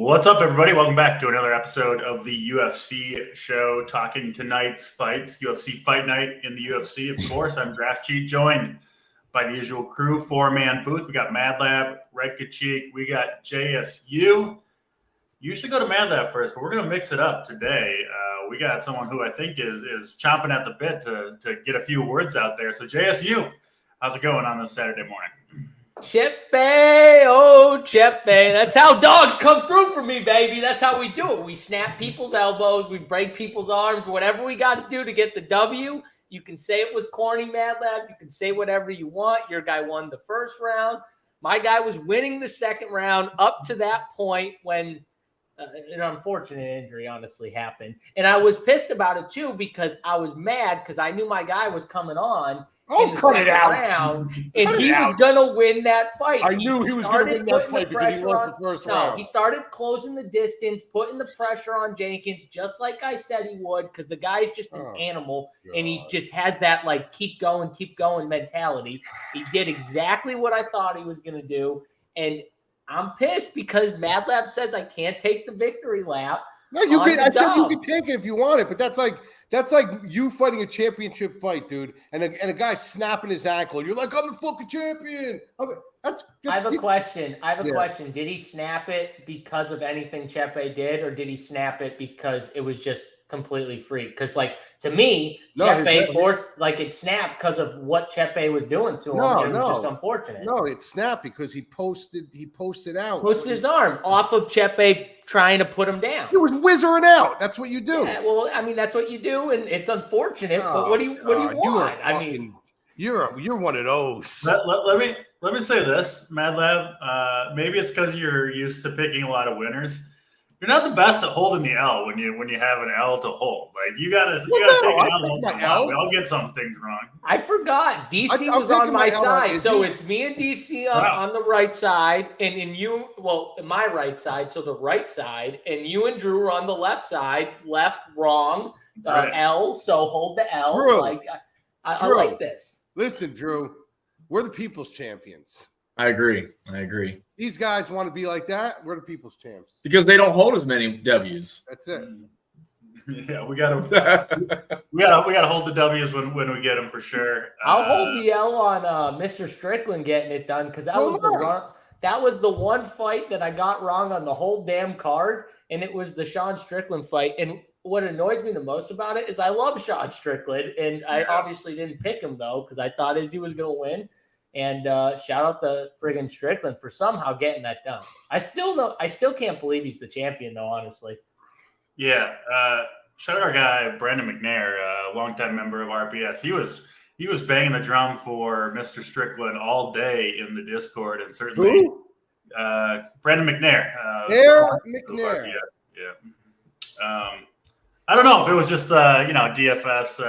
What's up, everybody? Welcome back to another episode of the UFC Show, talking tonight's fights, UFC Fight Night in the UFC. Of course, I'm Draft Cheat, joined by the usual crew, four-man booth. We got Mad Lab, Red Kachik, we got JSU. You should go to Mad Lab first, but we're going to mix it up today. We got someone who I think is chomping at the bit to get a few words out there. So, JSU, how's it going on this Saturday morning? Chepe, oh Chepe. That's how dogs come through for me, baby. That's how we do it. We snap people's elbows, we break people's arms, whatever we got to do to get the W. You can say it was corny, Mad Lab. You can say whatever you want. Your guy won the first round. My guy was winning the second round up to that point when an unfortunate injury honestly happened. And I was pissed about it too because I was mad because I knew my guy was coming on. Oh, cut it out. And he was going to win that fight. I knew he was going to win that fight because he lost the first round. He started closing the distance, putting the pressure on Jenkins, just like I said he would, because the guy's just an animal, and he just has that, like, keep going mentality. He did exactly what I thought he was going to do, and I'm pissed because Mad Lab says I can't take the victory lap. No, you can. I said you can take it if you want it, but that's like you fighting a championship fight, dude, and a guy snapping his ankle. You're like, I'm the fucking champion. That's I have a question. Question. Did he snap it because of anything Chepe did, or did he snap it because it was just completely free? Because, like, to me, Chepe forced, like, it snapped because of what Chepe was doing to him. It was just unfortunate. No, it snapped because he posted out. Posted his arm off of Chepe trying to put him down. He was whizzering out. That's what you do. Yeah, well, I mean, that's what you do, and it's unfortunate. But what do you want? I mean, you're one of those. Let me say this, Mad Lab. Maybe it's because you're used to picking a lot of winners. You're not the best at holding the L when you have an L to hold. Like you gotta take an L once in a while. We all get some things wrong. I forgot. DC was on my side, so it's me and DC on the right side, and you, well, my right side, so the right side, and you and Drew were on the left side. Left, wrong, right. L. So hold the L. Drew, like I like this. Listen, Drew, we're the people's champions. I agree. These guys want to be like that. We're the people's champs because they don't hold as many W's. That's it. Yeah, we gotta hold the W's when we get them for sure. I'll hold the L on Mr. Strickland getting it done because that was the one fight that I got wrong on the whole damn card, and it was the Sean Strickland fight. And what annoys me the most about it is I love Sean Strickland, and I obviously didn't pick him though because I thought Izzy was going to win. And shout out to friggin' Strickland for somehow getting that done. I still can't believe he's the champion, though, honestly. Yeah. Shout out our guy, Brandon McNair, a longtime member of RPS. He was banging the drum for Mr. Strickland all day in the Discord, and certainly Brandon McNair. McNair. Yeah. I don't know if it was just DFS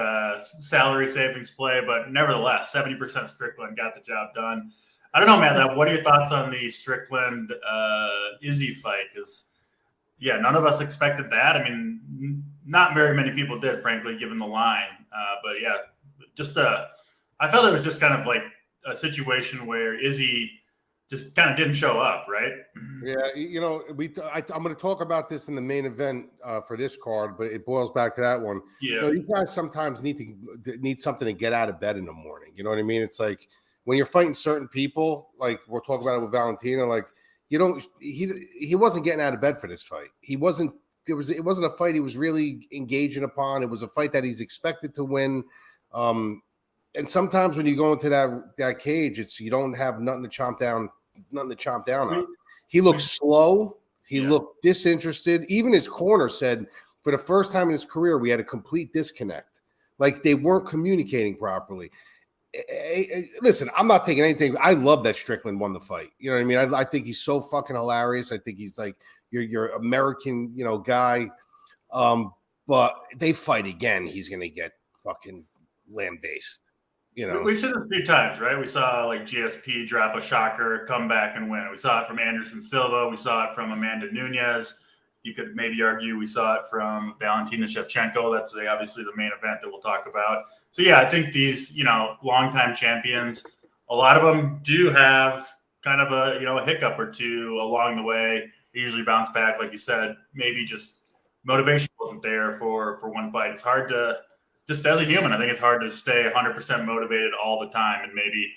salary savings play, but nevertheless, 70% Strickland got the job done. I don't know, man. What are your thoughts on the Strickland Izzy fight? Because none of us expected that. I mean, not very many people did, frankly, given the line. But yeah, I felt it was just kind of like a situation where Izzy just kind of didn't show up, right? Yeah, I'm going to talk about this in the main event for this card, but it boils back to that one. Yeah, these guys sometimes need something to get out of bed in the morning. You know what I mean? It's like when you're fighting certain people, like we're talking about it with Valentina. Like he wasn't getting out of bed for this fight. It wasn't a fight he was really engaging upon. It was a fight that he's expected to win. And sometimes when you go into that cage, you don't have nothing to chomp down on. He looked slow. He looked disinterested. Even his corner said, for the first time in his career, we had a complete disconnect. Like they weren't communicating properly. Listen, I'm not taking anything. I love that Strickland won the fight. You know what I mean? I think he's so fucking hilarious. I think he's like your American, guy. But they fight again, he's gonna get fucking land-based. We've seen it a few times, right? We saw like GSP drop a shocker, come back and win. We saw it from Anderson Silva. We saw it from Amanda Nunes. You could maybe argue we saw it from Valentina Shevchenko. That's obviously the main event that we'll talk about. So yeah, I think these, longtime champions, a lot of them do have kind of a hiccup or two along the way. they usually bounce back. Like you said, maybe just motivation wasn't there for one fight. It's hard to, just as a human, I think it's hard to stay 100% motivated all the time. And maybe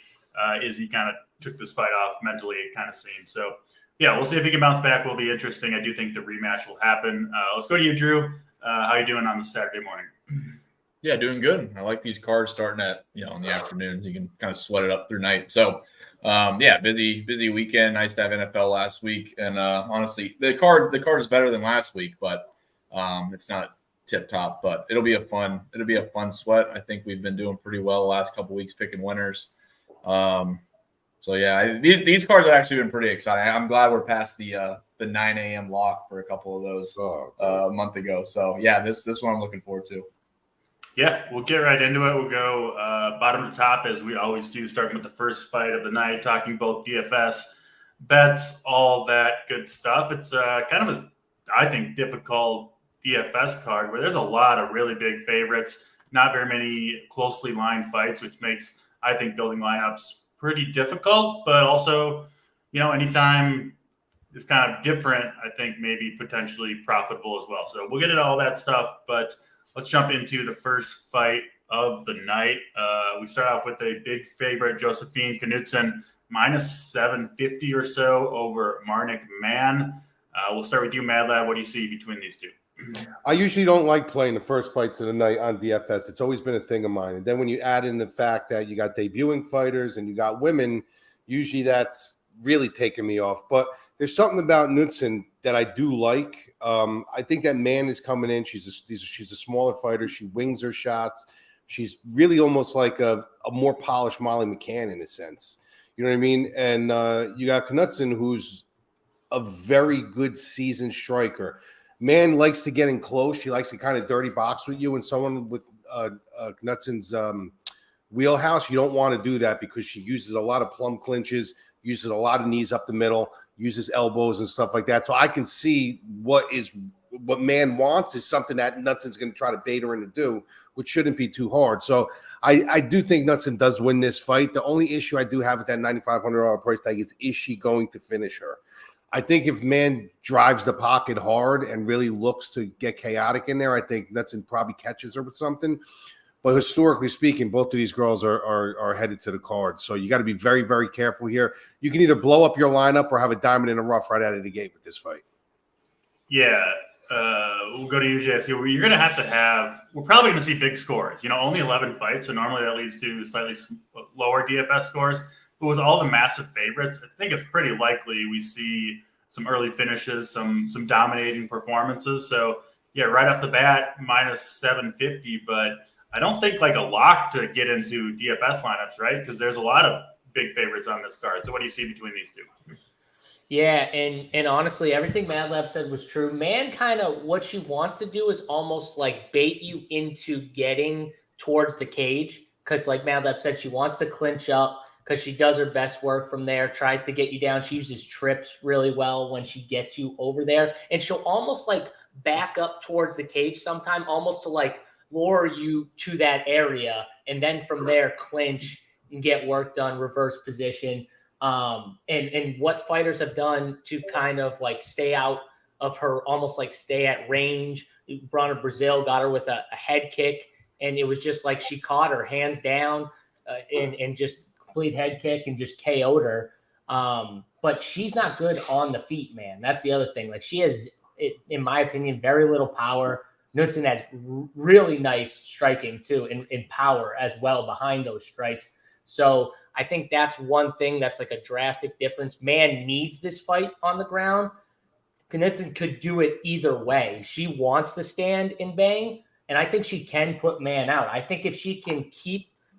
Izzy kind of took this fight off mentally, it kind of seems. So, yeah, we'll see if he can bounce back. Will be interesting. I do think the rematch will happen. Let's go to you, Drew. How are you doing on this Saturday morning? Yeah, doing good. I like these cards starting at, in the afternoons. You can kind of sweat it up through night. So, busy weekend. Nice to have NFL last week. And honestly, the card is better than last week, but it's not tip top. But it'll be a fun sweat. I think we've been doing pretty well the last couple weeks picking winners. These cards have actually been pretty exciting. I'm glad we're past the 9 a.m. lock for a couple of those a month ago. So yeah, this one I'm looking forward to. Yeah, we'll get right into it. We'll go bottom to top as we always do, starting with the first fight of the night, talking both DFS, bets, all that good stuff. It's kind of I think, difficult DFS card where there's a lot of really big favorites, not very many closely lined fights, which makes, I think, building lineups pretty difficult. But also, anytime is kind of different, I think maybe potentially profitable as well. So we'll get into all that stuff, but let's jump into the first fight of the night. We start off with a big favorite, Josephine Knutson, minus 750 or so over Mann. We'll start with you, Mad Lad. What do you see between these two? I usually don't like playing the first fights of the night on DFS. It's always been a thing of mine. And then when you add in the fact that you got debuting fighters and you got women, usually that's really taking me off. But there's something about Knutson that I do like. I think that Mann is coming in. She's a smaller fighter. She wings her shots. She's really almost like a more polished Molly McCann in a sense. You know what I mean? And you got Knutson, who's a very good seasoned striker. Mann likes to get in close. She likes to kind of dirty box with you. And someone with Knutson's wheelhouse, you don't want to do that because she uses a lot of plum clinches, uses a lot of knees up the middle, uses elbows and stuff like that. So I can see what Mann wants is something that Knutson's going to try to bait her into do, which shouldn't be too hard. So I do think Knutson does win this fight. The only issue I do have with that $9,500 price tag is she going to finish her? I think if Mann drives the pocket hard and really looks to get chaotic in there, I think Knutson probably catches her with something. But historically speaking, both of these girls are headed to the card. So you got to be very, very careful here. You can either blow up your lineup or have a diamond in the rough right out of the gate with this fight. Yeah. We'll go to you, JS. You're going to have we're probably going to see big scores. Only 11 fights, so normally that leads to slightly lower DFS scores. But with all the massive favorites, I think it's pretty likely we see some early finishes, some dominating performances. So, yeah, right off the bat, minus 750. But I don't think like a lock to get into DFS lineups, right? Because there's a lot of big favorites on this card. So what do you see between these two? Yeah, and honestly, everything Mad Lab said was true. Mann kind of what she wants to do is almost like bait you into getting towards the cage because, like Mad Lab said, she wants to clinch up because she does her best work from there, tries to get you down. She uses trips really well when she gets you over there, and she'll almost like back up towards the cage sometime, almost to like lure you to that area, and then from there clinch and get work done, reverse position. And what fighters have done to kind of like stay out of her, almost like stay at range. Brana Brazil got her with a head kick, and it was just like she caught her hands down and just complete head kick and just KO'd her. But she's not good on the feet, man. That's the other thing. Like she has, in my opinion, very little power. Knutson has really nice striking too, in power as well behind those strikes. So I think that's one thing that's like a drastic difference. Mann needs this fight on the ground. Knutson could do it either way. She wants to stand and bang, and I think she can put Mann out. I think if she can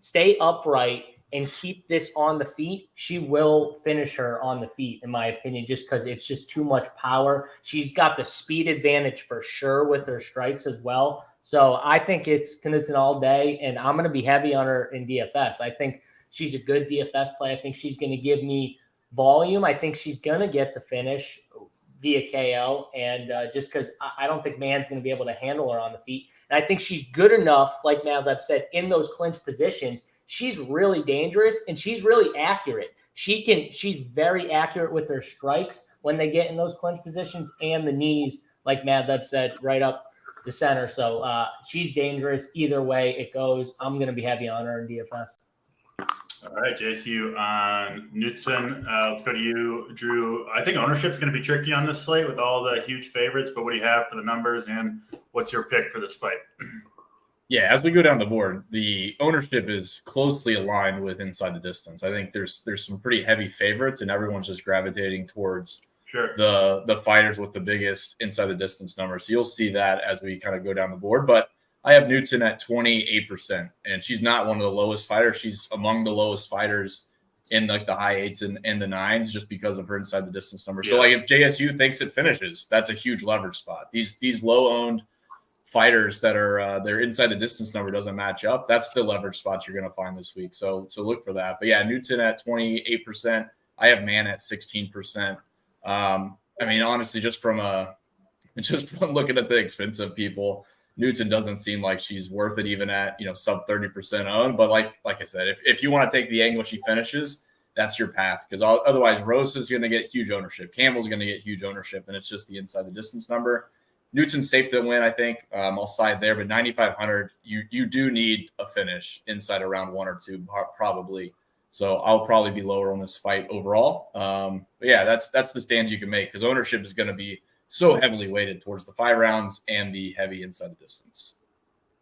stay upright and keep this on the feet, she will finish her on the feet, in my opinion, just because it's just too much power. She's got the speed advantage for sure with her strikes as well. So I think it's Knutson all day, and I'm going to be heavy on her in DFS. I think she's a good DFS play. I think she's going to give me volume. I think she's going to get the finish via KO, and just because I don't think Mann's going to be able to handle her on the feet. And I think she's good enough, like Madlab said, in those clinch positions. She's really dangerous, and she's really accurate. she's very accurate with her strikes when they get in those clinch positions, and the knees, like Madlab said, right up the center. So she's dangerous either way it goes. I'm going to be heavy on her in DFS. All right, JCU on Knutson. Let's go to you, Drew. I think ownership is going to be tricky on this slate with all the huge favorites, but what do you have for the numbers, and what's your pick for this fight? Yeah, as we go down the board, the ownership is closely aligned with inside the distance. I think there's some pretty heavy favorites, and everyone's just gravitating towards the fighters with the biggest inside the distance number. So you'll see that as we kind of go down the board. But I have Knutson at 28%, and she's not one of the lowest fighters. She's among the lowest fighters in like the high 8s and the 9s just because of her inside the distance number. Yeah. So like if JSU thinks it finishes, that's a huge leverage spot. These low-owned fighters that are their inside the distance number doesn't match up. That's the leverage spots you're going to find this week. So look for that. But yeah, Knutson at 28%. I have Mann at 16%. I mean, honestly, just from looking at the expensive people, Knutson doesn't seem like she's worth it even at, sub 30% owned. But like I said, if you want to take the angle she finishes, that's your path. Because otherwise, Rosas is going to get huge ownership. Campbell's going to get huge ownership. And it's just the inside the distance number. Knutson's safe to win, I think. I'll side there. But 9,500, you do need a finish inside around 1 or 2, probably. So I'll probably be lower on this fight overall. But yeah, that's the stands you can make because ownership is going to be so heavily weighted towards the 5 rounds and the heavy inside the distance.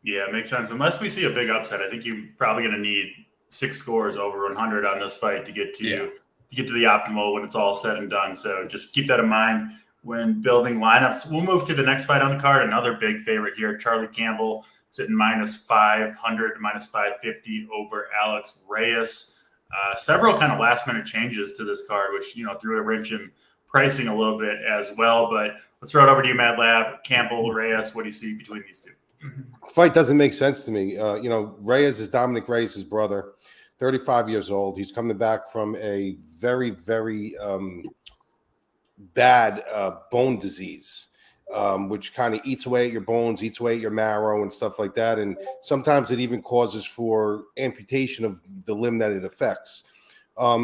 Yeah, it makes sense. Unless we see a big upset, I think you're probably going to need 6 scores over 100 on this fight to get to the optimal when it's all said and done. So just keep that in mind when building lineups. We'll move to the next fight on the card. Another big favorite here, Charlie Campbell, sitting -500 to -550 over Alex Reyes. Several kind of last-minute changes to this card, which threw a wrench in pricing a little bit as well. But let's throw it over to you, Mad Lab. Campbell, Reyes, what do you see between these two? Fight doesn't make sense to me. Reyes is Dominic Reyes' brother, 35 years old. He's coming back from a very, very bad bone disease, which kind of eats away at your bones, eats away at your marrow and stuff like that. And sometimes it even causes for amputation of the limb that it affects.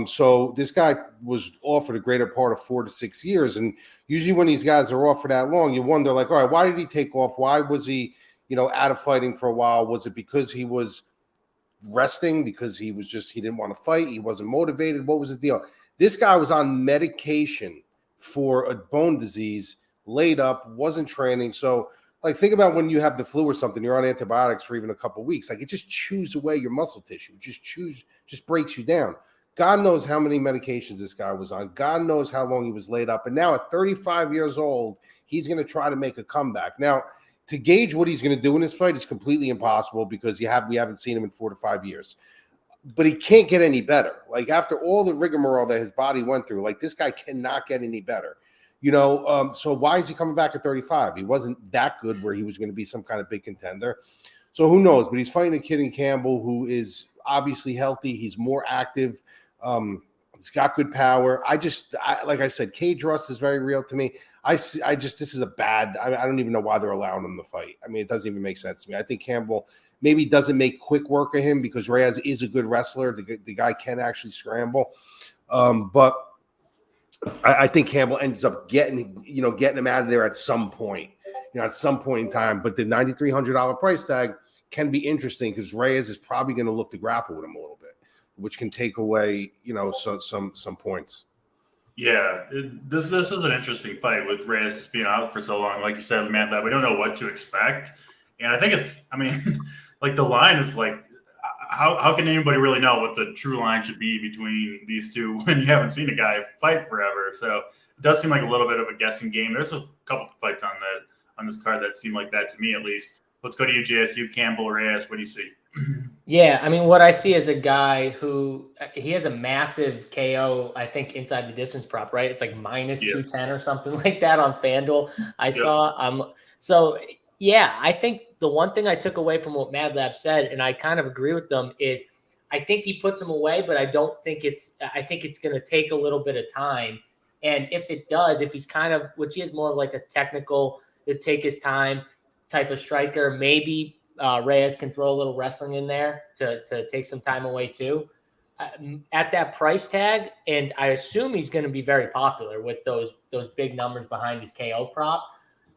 So this guy was offered a greater part of 4 to 6 years. And usually when these guys are off for that long, you wonder like, all right, why did he take off? Why was he, out of fighting for a while? Was it because he was resting? Because he didn't want to fight? He wasn't motivated? What was the deal? This guy was on medication for a bone disease, laid up, wasn't training. So like, think about when you have the flu or something, you're on antibiotics for even a couple of weeks. Like it just chews away your muscle tissue. Just breaks you down. God knows how many medications this guy was on. God knows how long he was laid up. And now at 35 years old, he's going to try to make a comeback. Now, to gauge what he's going to do in this fight is completely impossible because we haven't seen him in 4 to 5 years. But he can't get any better. Like after all the rigmarole that his body went through, like this guy cannot get any better. So why is he coming back at 35? He wasn't that good where he was going to be some kind of big contender. So who knows? But he's fighting a kid in Campbell who is obviously healthy. He's more active. He's got good power. Like I said, cage rust is very real to me. This is a bad, I don't even know why they're allowing him to fight. I mean, it doesn't even make sense to me. I think Campbell maybe doesn't make quick work of him because Reyes is a good wrestler. The guy can actually scramble. But I think Campbell ends up getting him out of there at some point, at some point in time. But the $9,300 price tag can be interesting because Reyes is probably going to look to grapple with him a little bit, which can take away, some points. Yeah, this is an interesting fight with Reyes just being out for so long. Like you said, Matt, we don't know what to expect. And I think like the line is like, how can anybody really know what the true line should be between these two when you haven't seen a guy fight forever? So it does seem like a little bit of a guessing game. There's a couple of fights on this card that seem like that to me, at least. Let's go to you, JSU, Campbell, Reyes. What do you see? Yeah, what I see is a guy who he has a massive KO, I think, inside the distance prop, right? It's like -210 or something like that on FanDuel. I saw. So yeah, I think the one thing I took away from what Mad Lab said, and I kind of agree with them, is I think he puts him away, but I think it's going to take a little bit of time. And if it does, if he's which he is more of like a technical, to take his time type of striker, maybe Reyes can throw a little wrestling in there to take some time away too. at that price tag, and I assume he's going to be very popular with those big numbers behind his KO prop.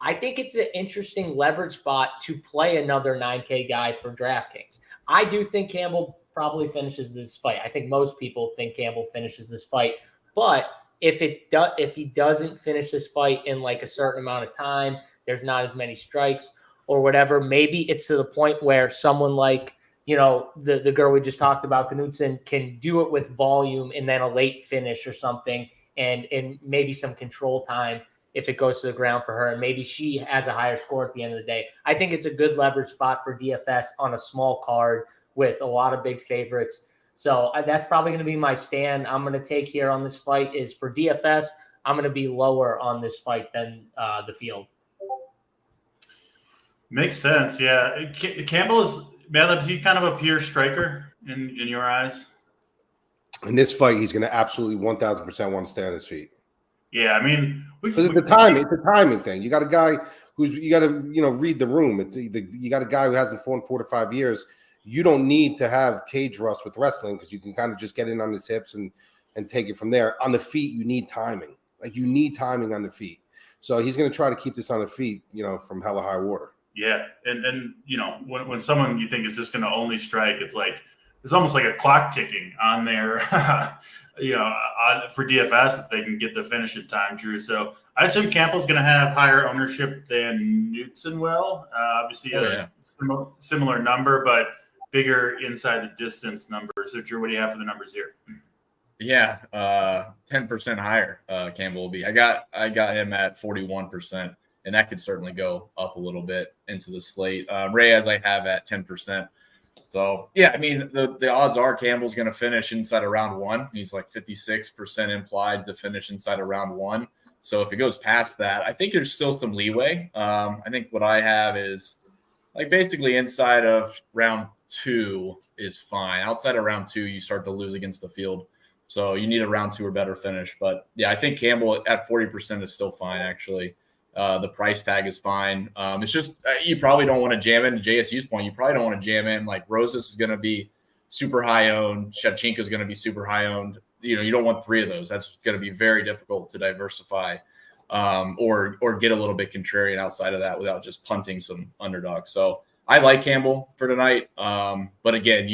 I think it's an interesting leverage spot to play another 9K guy for DraftKings. I do think Campbell probably finishes this fight. I think most people think Campbell finishes this fight, but if he doesn't finish this fight in like a certain amount of time, there's not as many strikes or whatever. Maybe it's to the point where someone like, the girl we just talked about, Knutson, can do it with volume and then a late finish or something, and maybe some control time if it goes to the ground for her, and maybe she has a higher score at the end of the day. I think it's a good leverage spot for DFS on a small card with a lot of big favorites. So that's probably going to be my stand. I'm going to take here on this fight is for DFS. I'm going to be lower on this fight than the field. Makes sense. Yeah. Campbell is he kind of a pure striker in your eyes? In this fight, he's going to absolutely 1,000% want to stay on his feet. Yeah, I mean, it's a timing thing. You got a guy you got to read the room. You got a guy who hasn't fought in 4 to 5 years. You don't need to have cage rust with wrestling because you can kind of just get in on his hips and take it from there. On the feet, you need timing. Like you need timing on the feet. So he's going to try to keep this on the feet, from hella high water. Yeah, and when someone you think is just going to only strike, it's almost like a clock ticking on there, for DFS if they can get the finish in time, Drew. So I assume Campbell's going to have higher ownership than Knutson will. Obviously, similar number, but bigger inside the distance number. So, Drew, what do you have for the numbers here? Yeah, 10% higher. Campbell will be. I got him at 41%, and that could certainly go up a little bit into the slate. Reyes I have at 10%. So, yeah, I mean, the odds are Campbell's going to finish inside of round 1. He's like 56% implied to finish inside of round 1. So if it goes past that, I think there's still some leeway. I think what I have is like basically inside of round 2 is fine. Outside of round 2, you start to lose against the field. So you need a round 2 or better finish. But, yeah, I think Campbell at 40% is still fine, actually. The price tag is fine. It's just you probably don't want to jam in, to JSU's point, you probably don't want to jam in. Like Rosas is going to be super high owned. SHEVCHENKO is going to be super high owned. You don't want 3 of those. That's going to be very difficult to diversify or get a little bit contrarian outside of that without just punting some underdogs. So I like Campbell for tonight. But again,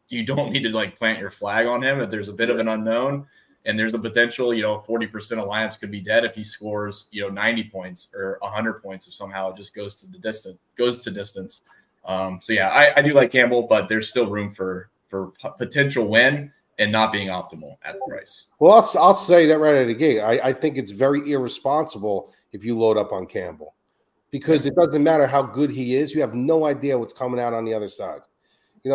you don't need to like plant your flag on him. If there's a bit of an unknown, and there's the potential, 40% of lineups could be dead if he scores, 90 points or 100 points if somehow it just goes to distance. So yeah, I do like Campbell, but there's still room for potential win and not being optimal at the price. Well, I'll say that right out of the gate. I think it's very irresponsible if you load up on Campbell because it doesn't matter how good he is. You have no idea what's coming out on the other side.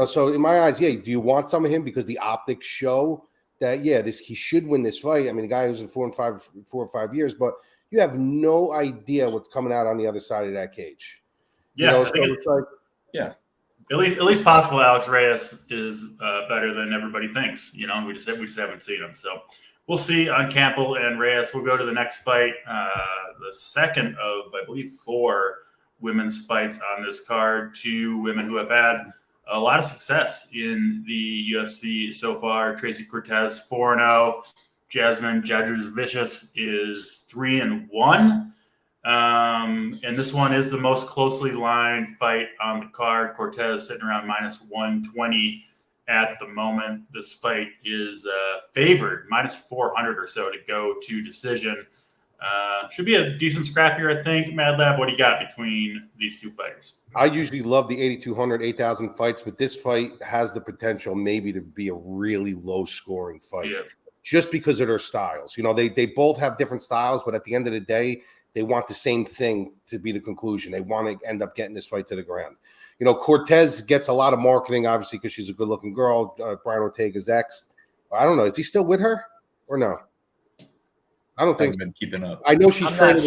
So in my eyes, yeah, do you want some of him because the optics show that, he should win this fight. I mean, the guy who's in 4 or 5 years, but you have no idea what's coming out on the other side of that cage. Yeah, so it's like, yeah, at least possible. Alex Reyes is better than everybody thinks. We just haven't seen him. So we'll see on Campbell and Reyes. We'll go to the next fight, the second of I believe 4 women's fights on this card. 2 women who have had a lot of success in the UFC so far. Tracy Cortez 4-0. Jasmine Jadrus-Vicious is 3-1. And this one is the most closely lined fight on the card. Cortez sitting around -120 at the moment. This fight is favored -400 or so to go to decision. Should be a decent scrap here, I think. Mad Lab, what do you got between these 2 fighters? I usually love the 8,200, 8,000 fights, but this fight has the potential maybe to be a really low-scoring fight just because of their styles. They both have different styles, but at the end of the day, they want the same thing to be the conclusion. They want to end up getting this fight to the ground. Cortez gets a lot of marketing, obviously, because she's a good-looking girl. Brian Ortega's ex. I don't know. Is he still with her or no? I don't think been keeping up. I know she's training.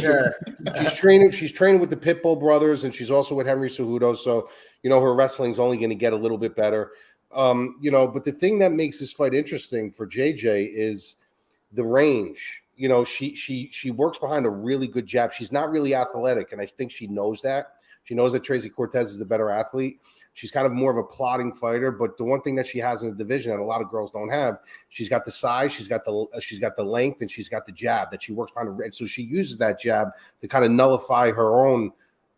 She's training with the Pitbull brothers, and she's also with Henry Cejudo. So her wrestling's only going to get a little bit better. But the thing that makes this fight interesting for JJ is the range. She works behind a really good jab. She's not really athletic, and I think she knows that. She knows that Tracy Cortez is the better athlete. She's kind of more of a plodding fighter, but the one thing that she has in the division that a lot of girls don't have, she's got the size, she's got the length, and she's got the jab that she works on. And so she uses that jab to kind of nullify her own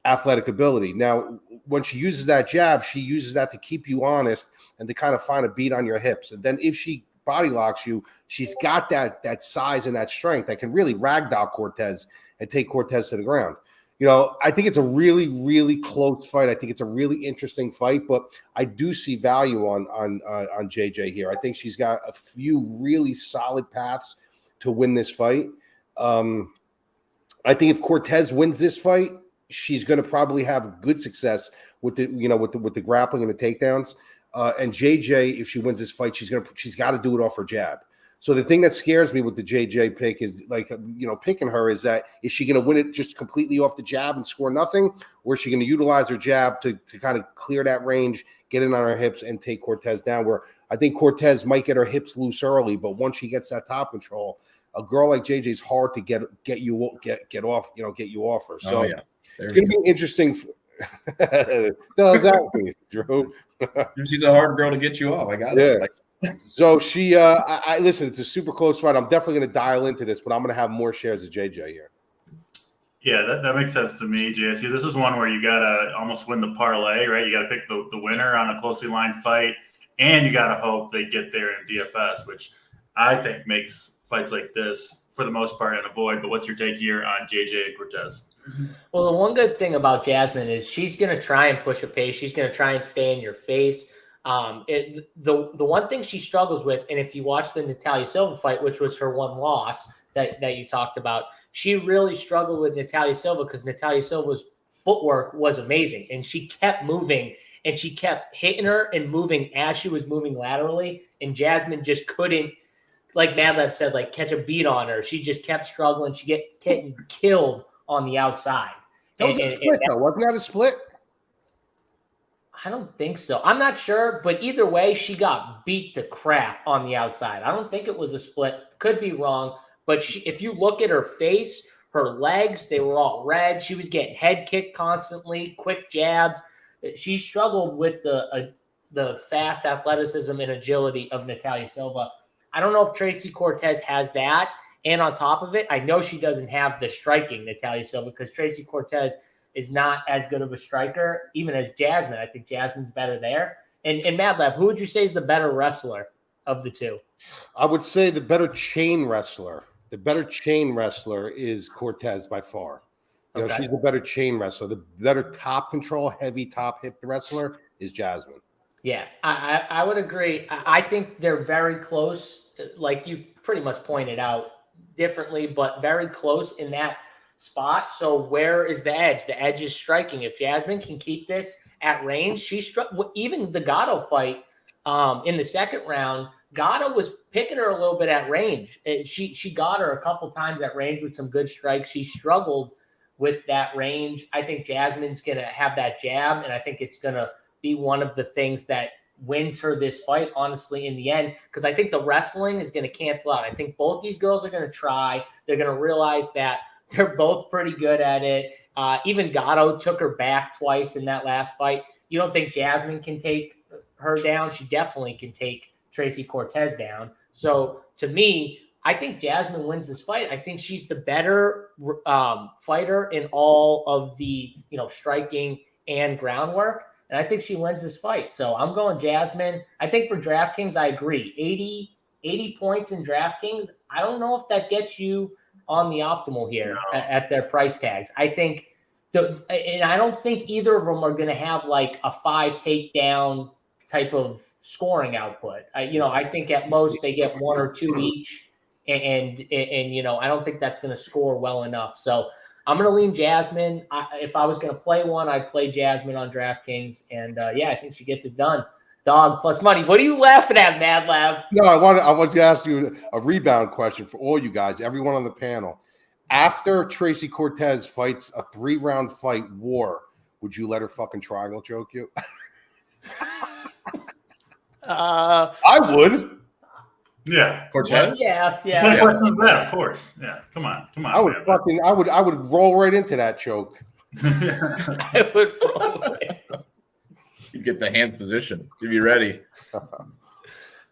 athletic ability. Now, when she uses that jab, she uses that to keep you honest and to kind of find a beat on your hips. And then if she body locks you, she's got that size and that strength that can really ragdoll Cortez and take Cortez to the ground. You know, I think it's a really, really close fight. I think it's a really interesting fight, but I do see value on JJ here. I think she's got a few really solid paths to win this fight. I think if Cortez wins this fight, she's going to probably have good success with the grappling and the takedowns. And JJ, if she wins this fight, she's got to do it off her jab. So the thing that scares me with the JJ pick is picking her is that is she going to win it just completely off the jab and score nothing, or is she going to utilize her jab to kind of clear that range, get in on her hips, and take Cortez down? Where I think Cortez might get her hips loose early, but once she gets that top control, a girl like JJ is hard to get you off her. So it's going to be interesting. The hell's that mean, Drew? She's a hard girl to get you off. I got it. Yeah. So she, I listen. It's a super close fight. I'm definitely going to dial into this, but I'm going to have more shares of JJ here. Yeah, that makes sense to me, JSU. This is one where you got to almost win the parlay, right? You got to pick the winner on a closely lined fight, and you got to hope they get there in DFS, which I think makes fights like this, for the most part, an avoid. But what's your take here on JJ and Cortez? Well, the one good thing about Jasmine is she's going to try and push a pace. She's going to try and stay in your face. The one thing she struggles with, and if you watch the Natalia Silva fight, which was her one loss that you talked about, she really struggled with Natalia Silva because Natalia Silva's footwork was amazing, and she kept moving, and she kept hitting her and moving as she was moving laterally, and Jasmine just couldn't, like Madlab said, like catch a beat on her. She just kept struggling. She getting killed on the outside. That was a split, though. Wasn't that a split? I don't think so. I'm not sure, but either way, she got beat to crap on the outside. I don't think it was a split. Could be wrong, but if you look at her face, her legs, they were all red. She was getting head kicked constantly, quick jabs. She struggled with the fast athleticism and agility of Natalia Silva. I don't know if Tracy Cortez has that. And on top of it, I know she doesn't have the striking Natalia Silva because Tracy Cortez is not as good of a striker, even as Jasmine. I think Jasmine's better there. And Madlab, who would you say is the better wrestler of the two? I would say the better chain wrestler. The better chain wrestler is Cortez by far. She's the better chain wrestler. The better top control, heavy top hip wrestler is Jasmine. Yeah, I would agree. I think they're very close, like you pretty much pointed out differently, but very close in that spot. So where is the edge? The edge is striking. If Jasmine can keep this at range, she struck. Even the Gatto fight in the second round, Gatto was picking her a little bit at range. She got her a couple times at range with some good strikes. She struggled with that range. I think Jasmine's going to have that jab, and I think it's going to be one of the things that wins her this fight, honestly, in the end, because I think the wrestling is going to cancel out. I think both these girls are going to try. They're going to realize that they're both pretty good at it. Even Gatto took her back twice in that last fight. You don't think Jasmine can take her down? She definitely can take Tracy Cortez down. So to me, I think Jasmine wins this fight. I think she's the better fighter in all of the striking and groundwork. And I think she wins this fight. So I'm going Jasmine. I think for DraftKings, I agree. 80 points in DraftKings. I don't know if that gets you on the optimal here at their price tags. I think, and I don't think either of them are going to have like a 5 takedown type of scoring output. I think at most they get 1 or 2 each, and I don't think that's going to score well enough. So I'm going to lean Jasmine. If I was going to play one, I'd play Jasmine on DraftKings, and I think she gets it done. Dog plus money. What are you laughing at, Mad Lab? No, I was going to ask you a rebound question for all you guys, everyone on the panel. After Tracy Cortez fights a 3-round fight war, would you let her fucking triangle choke you? I would. Yeah, Cortez. Yeah. Of course. Yeah, come on. I would roll right into that choke. I would roll with. You get the hands position to be ready.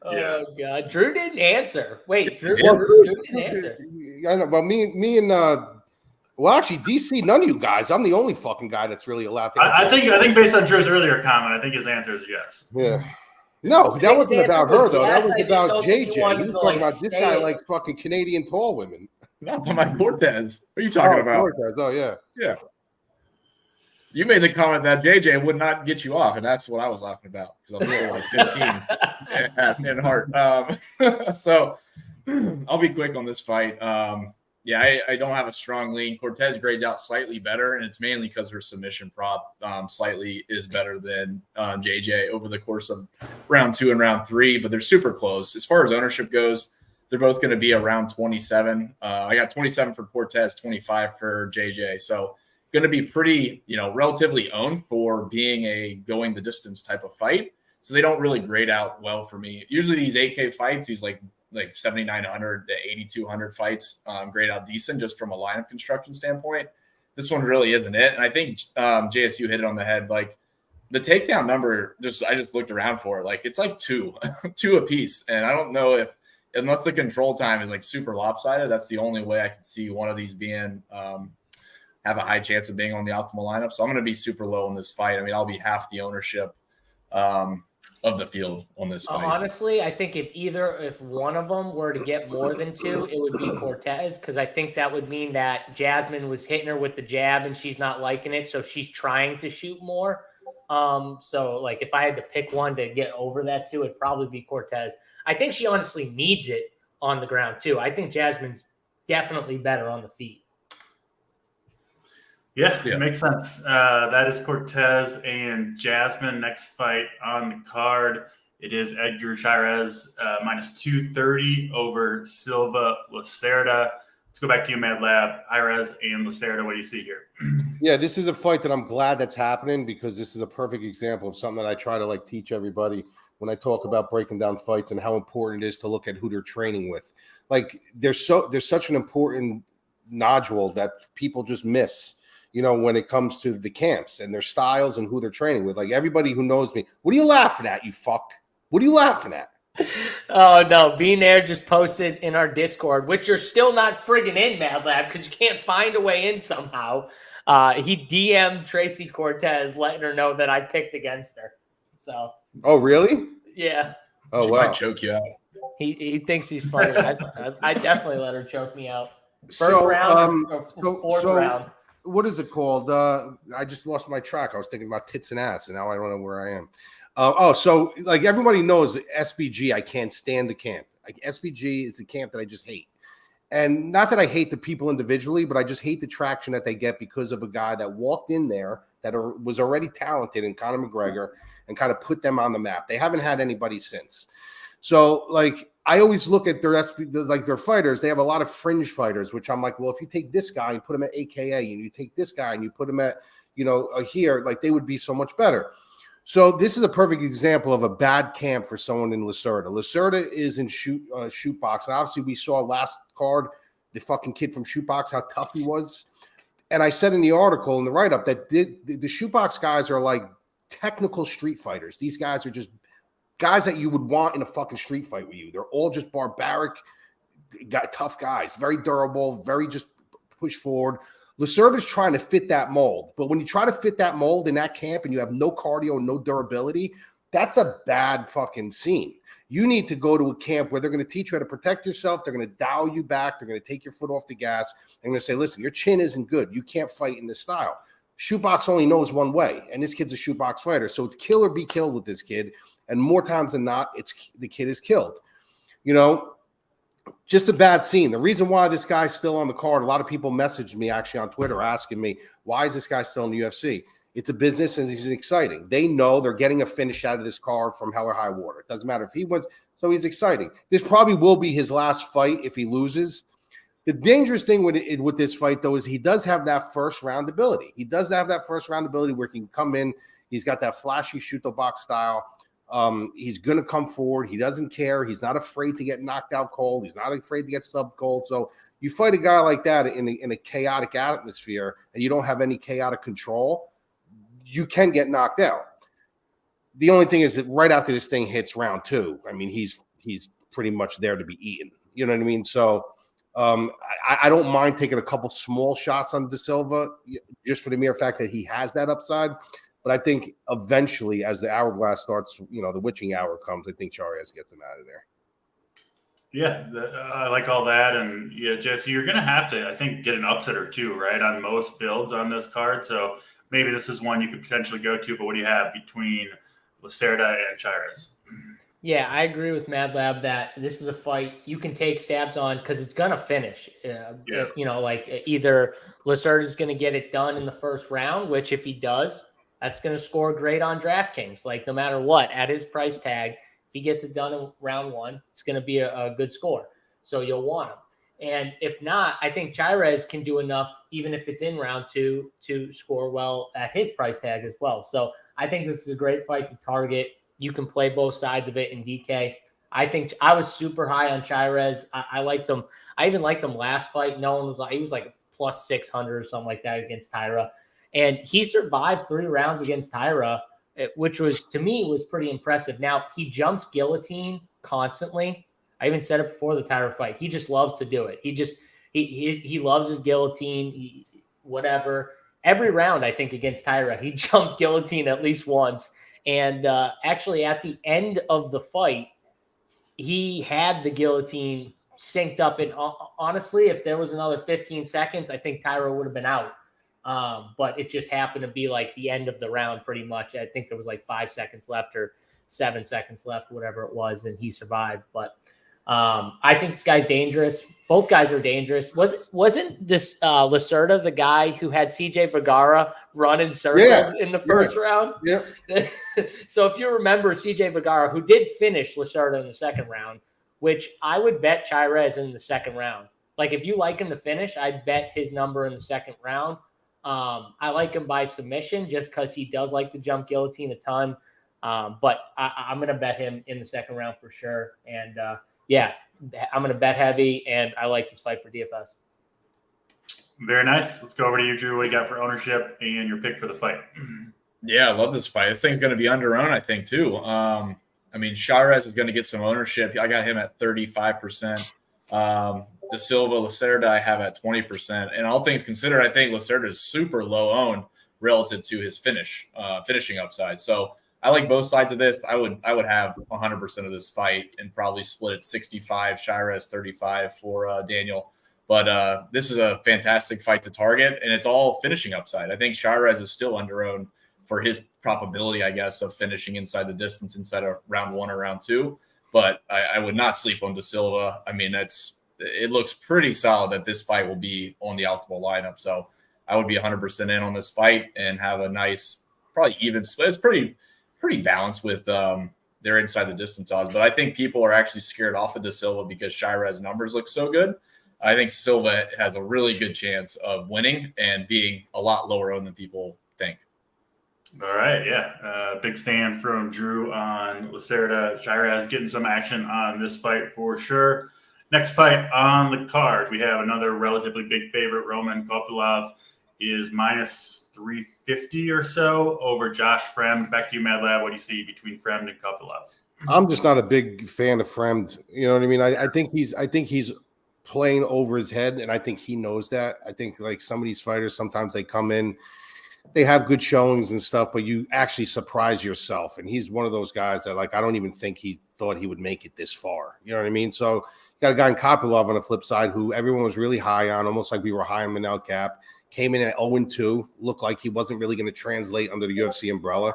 Oh God, Drew didn't answer. Wait, Drew didn't answer. I know. Well, me and well, actually, DC, none of you guys. I'm the only fucking guy that's really allowed to answer. I think based on Drew's earlier comment, I think his answer is yes. Yeah. No, that wasn't about her though. Yes, that was about JJ. You were talking about this guy it. likes fucking Canadian tall women. Not my Cortez. What are you talking about? Cortez. Oh yeah. Yeah. You made the comment that JJ would not get you off, and that's what I was laughing about because I'm still like 15 in heart. So I'll be quick on this fight. I don't have a strong lean. Cortez grades out slightly better, and it's mainly because her submission prop slightly is better than JJ over the course of round 2 and round 3, but they're super close. As far as ownership goes, they're both going to be around 27. I got 27 for Cortez, 25 for JJ. So going to be pretty, relatively owned for being a going the distance type of fight. So they don't really grade out well for me. Usually these 8K fights, these like 7,900 to 8,200 fights grade out decent just from a lineup construction standpoint. This one really isn't it. And I think JSU hit it on the head. Like the takedown number, I just looked around for it. Like it's like two a piece. And I don't know if, unless the control time is like super lopsided, that's the only way I could see one of these being have a high chance of being on the optimal lineup. So I'm going to be super low in this fight. I mean, I'll be half the ownership of the field on this fight. Honestly, I think if one of them were to get more than 2, it would be Cortez, because I think that would mean that Jasmine was hitting her with the jab and she's not liking it, so she's trying to shoot more. So like if I had to pick one to get over that 2, it'd probably be Cortez. I think she honestly needs it on the ground too. I think Jasmine's definitely better on the feet. Yeah, it makes sense. That is Cortez and Jasmine. Next fight on the card, it is Edgar Charis minus 230 over Silva Lacerda. Let's go back to you, Mad Lab. Charis and Lacerda, what do you see here? Yeah, this is a fight that I'm glad that's happening because this is a perfect example of something that I try to teach everybody when I talk about breaking down fights and how important it is to look at who they're training with. Like there's such an important nodule that people just miss. When it comes to the camps and their styles and who they're training with. Like everybody who knows me, what are you laughing at, you fuck? What are you laughing at? Oh, no. Bean Air just posted in our Discord, which you're still not friggin' in, Mad Lab, because you can't find a way in somehow. He DM'd Tracy Cortez letting her know that I picked against her. So. Oh, really? Yeah. Oh, she wow. might choke you out. He thinks he's funny. I definitely let her choke me out. Fourth round. What is it called? I just lost my track. I was thinking about tits and ass, and now I don't know where I am. So like everybody knows SBG, I can't stand the camp. Like SBG is a camp that I just hate. And not that I hate the people individually, but I just hate the traction that they get because of a guy that walked in there that was already talented in Conor McGregor and kind of put them on the map. They haven't had anybody since. So like I always look at their their fighters. They have a lot of fringe fighters, which I'm like, well, if you take this guy and put him at AKA, and you take this guy and you put him at, here, like they would be so much better. So this is a perfect example of a bad camp for someone in Lacerda. Lacerda is in shoot box, and obviously we saw last card the fucking kid from shoot box how tough he was. And I said in the article in the write up that the shoot box guys are like technical street fighters. These guys are just guys that you would want in a fucking street fight with you. They're all just barbaric, tough guys, very durable, very just push forward. Lacerda's trying to fit that mold. But when you try to fit that mold in that camp and you have no cardio, no durability, that's a bad fucking scene. You need to go to a camp where they're going to teach you how to protect yourself. They're going to dial you back. They're going to take your foot off the gas. They're going to say, listen, your chin isn't good. You can't fight in this style. Shootbox only knows one way, and this kid's a shootbox fighter. So it's kill or be killed with this kid. And more times than not, the kid is killed. Just a bad scene. The reason why this guy's still on the card, a lot of people messaged me actually on Twitter asking me, why is this guy still in the UFC? It's a business and he's exciting. They know they're getting a finish out of this card from hell or high water. It doesn't matter if he wins. So he's exciting. This probably will be his last fight if he loses. The dangerous thing with this fight, though, is he does have that first round ability. He does have that first round ability where he can come in. He's got that flashy shoot the box style. He's going to come forward. He doesn't care. He's not afraid to get knocked out cold. He's not afraid to get subbed cold. So you fight a guy like that in a chaotic atmosphere and you don't have any chaotic control, you can get knocked out. The only thing is that right after this thing hits round 2, I mean, he's pretty much there to be eaten. You know what I mean? So I don't mind taking a couple small shots on De Silva just for the mere fact that he has that upside. But I think eventually, as the hourglass starts, the witching hour comes, I think Charis gets him out of there. Yeah, I like all that. And yeah, Jesse, you're going to have to, I think, get an upset or two, right, on most builds on this card. So maybe this is one you could potentially go to, but what do you have between Lacerda and Charis? Yeah, I agree with Mad Lab that this is a fight you can take stabs on because it's going to finish. Like either Lacerda is going to get it done in the first round, which if he does, that's going to score great on DraftKings. Like no matter what, at his price tag, if he gets it done in round 1, it's going to be a good score. So you'll want him. And if not, I think Charis can do enough, even if it's in round 2, to score well at his price tag as well. So I think this is a great fight to target. You can play both sides of it in DK. I think I was super high on Charis. I liked them. I even liked them last fight. No one was like, he was like plus 600 or something like that against Tyra. And he survived 3 rounds against Tyra, which was, to me, was pretty impressive. Now, he jumps guillotine constantly. I even said it before the Tyra fight. He just loves to do it. He loves his guillotine, whatever. Every round, I think, against Tyra, he jumped guillotine at least once. And actually, at the end of the fight, he had the guillotine synced up. And honestly, if there was another 15 seconds, I think Tyra would have been out. But it just happened to be like the end of the round pretty much. I think there was like 5 seconds left or 7 seconds left, whatever it was, and he survived. But I think this guy's dangerous. Both guys are dangerous. Wasn't this Lacerda the guy who had CJ Vergara run in circles in the first round? Yeah. So if you remember CJ Vergara, who did finish Lacerda in the second round, which I would bet Charis in the second round. Like if you like him to finish, I'd bet his number in the second round. I like him by submission just because he does like to jump guillotine a ton. But I'm going to bet him in the second round for sure. And I'm going to bet heavy, and I like this fight for DFS. Very nice. Let's go over to you, Drew. What do you got for ownership and your pick for the fight? Yeah, I love this fight. This thing's going to be under-owned, I think, too. I mean, Charis is going to get some ownership. I got him at 35%. De Silva, Lacerda, I have at 20%. And all things considered, I think Lacerda is super low owned relative to his finishing upside. So I like both sides of this. I would have 100% of this fight and probably split it 65 Charis, 35 for Daniel. But this is a fantastic fight to target, and it's all finishing upside. I think Charis is still under-owned for his probability, I guess, of finishing inside the distance inside of round 1 or round 2. But I would not sleep on De Silva. I mean, it looks pretty solid that this fight will be on the optimal lineup. So I would be 100% in on this fight and have a nice, probably even split. It's pretty balanced with their inside the distance odds. But I think people are actually scared off of De Silva because Charis' numbers look so good. I think Silva has a really good chance of winning and being a lot lower owned than people think. All right, yeah. Big stand from Drew on Lacerda. Charis getting some action on this fight for sure. Next fight on the card, we have another relatively big favorite. Roman Kopylov is minus 350 or so over Josh Fremd. Back to you, Mad Lab. What do you see between Fremd and Kopylov? I'm just not a big fan of Fremd. You know what I mean? I think he's playing over his head, and I think he knows that. I think like some of these fighters, sometimes they come in, they have good showings and stuff, but you actually surprise yourself. And he's one of those guys that, like, I don't even think he thought he would make it this far. You know what I mean? So you got a guy in Kopylov on the flip side who everyone was really high on, almost like we were high on Manel Cap. Came in at 0-2, looked like he wasn't really going to translate under the UFC umbrella.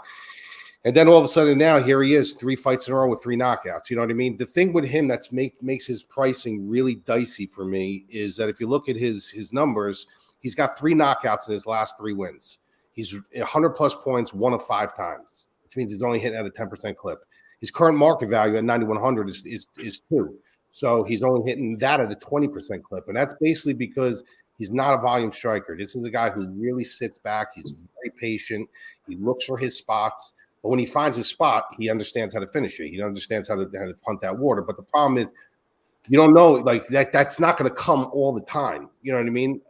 And then all of a sudden now here he is, 3 fights in a row with 3 knockouts. You know what I mean? The thing with him that's makes his pricing really dicey for me is that if you look at his numbers, he's got 3 knockouts in his last 3 wins. He's 100-plus points 1 of 5 times, which means he's only hitting at a 10% clip. His current market value at 9,100 is 2. So he's only hitting that at a 20% clip. And that's basically because he's not a volume striker. This is a guy who really sits back. He's very patient. He looks for his spots. But when he finds his spot, he understands how to finish it. He understands how to hunt that water. But the problem is, you don't know, like that's not going to come all the time. You know what I mean?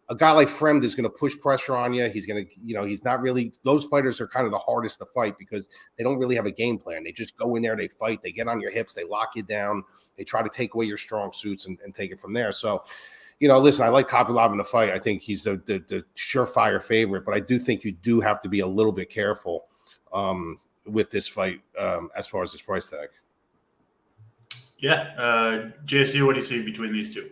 A guy like Fremd is going to push pressure on you. He's going to, he's not really, those fighters are kind of the hardest to fight because they don't really have a game plan. They just go in there, they fight, they get on your hips, they lock you down, they try to take away your strong suits and take it from there. So, listen, I like Kopylov in the fight. I think he's the surefire favorite, but I do think you do have to be a little bit careful with this fight as far as this price tag. Yeah. JSU, what do you see between these two?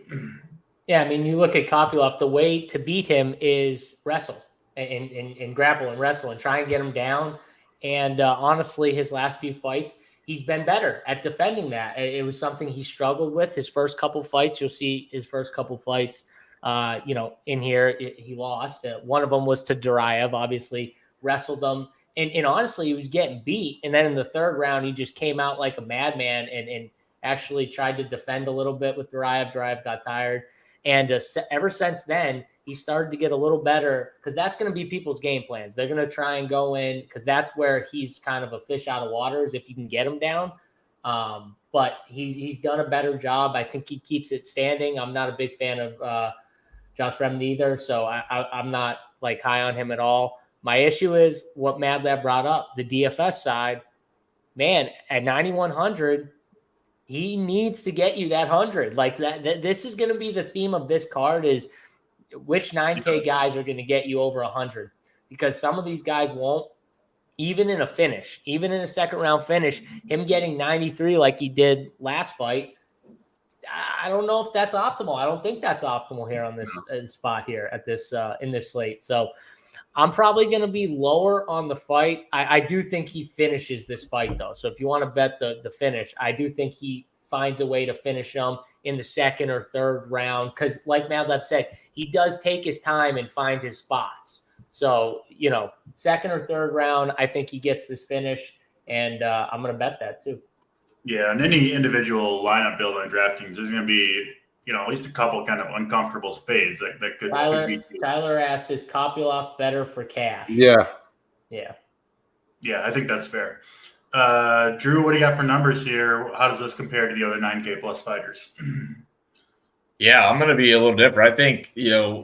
Yeah, I mean, you look at Kopylov, the way to beat him is wrestle and grapple and wrestle and try and get him down. And honestly, his last few fights, he's been better at defending that. It was something he struggled with his first couple fights. You'll see his first couple fights, in here, he lost. One of them was to Duraev, obviously wrestled him. And honestly, he was getting beat. And then in the third round, he just came out like a madman and actually tried to defend a little bit with Duraev. Duraev got tired. And ever since then, he started to get a little better because that's going to be people's game plans. They're going to try and go in because that's where he's kind of a fish out of water is if you can get him down. But he's done a better job. I think he keeps it standing. I'm not a big fan of Josh Fremd either, so I'm not like high on him at all. My issue is what Mad Lab brought up, the DFS side. Man, at 9,100, he needs to get you that 100 like that. This is going to be the theme of this card is which 9K guys are going to get you over 100 because some of these guys won't even in a finish, even in a second round finish, him getting 93 like he did last fight. I don't know if that's optimal. I don't think that's optimal here on this spot here at this in this slate. So I'm probably going to be lower on the fight. I do think he finishes this fight, though. So if you want to bet the finish, I do think he finds a way to finish him in the second or third round. Because like Madlab said, he does take his time and find his spots. So, second or third round, I think he gets this finish. And I'm going to bet that, too. Yeah, and any individual lineup build on DraftKings, there's going to be at least a couple kind of uncomfortable fades that could be. Tyler asks, is Kopylov better for cash? Yeah. Yeah, I think that's fair. Drew, what do you got for numbers here? How does this compare to the other 9K plus fighters? Yeah, I'm going to be a little different. I think,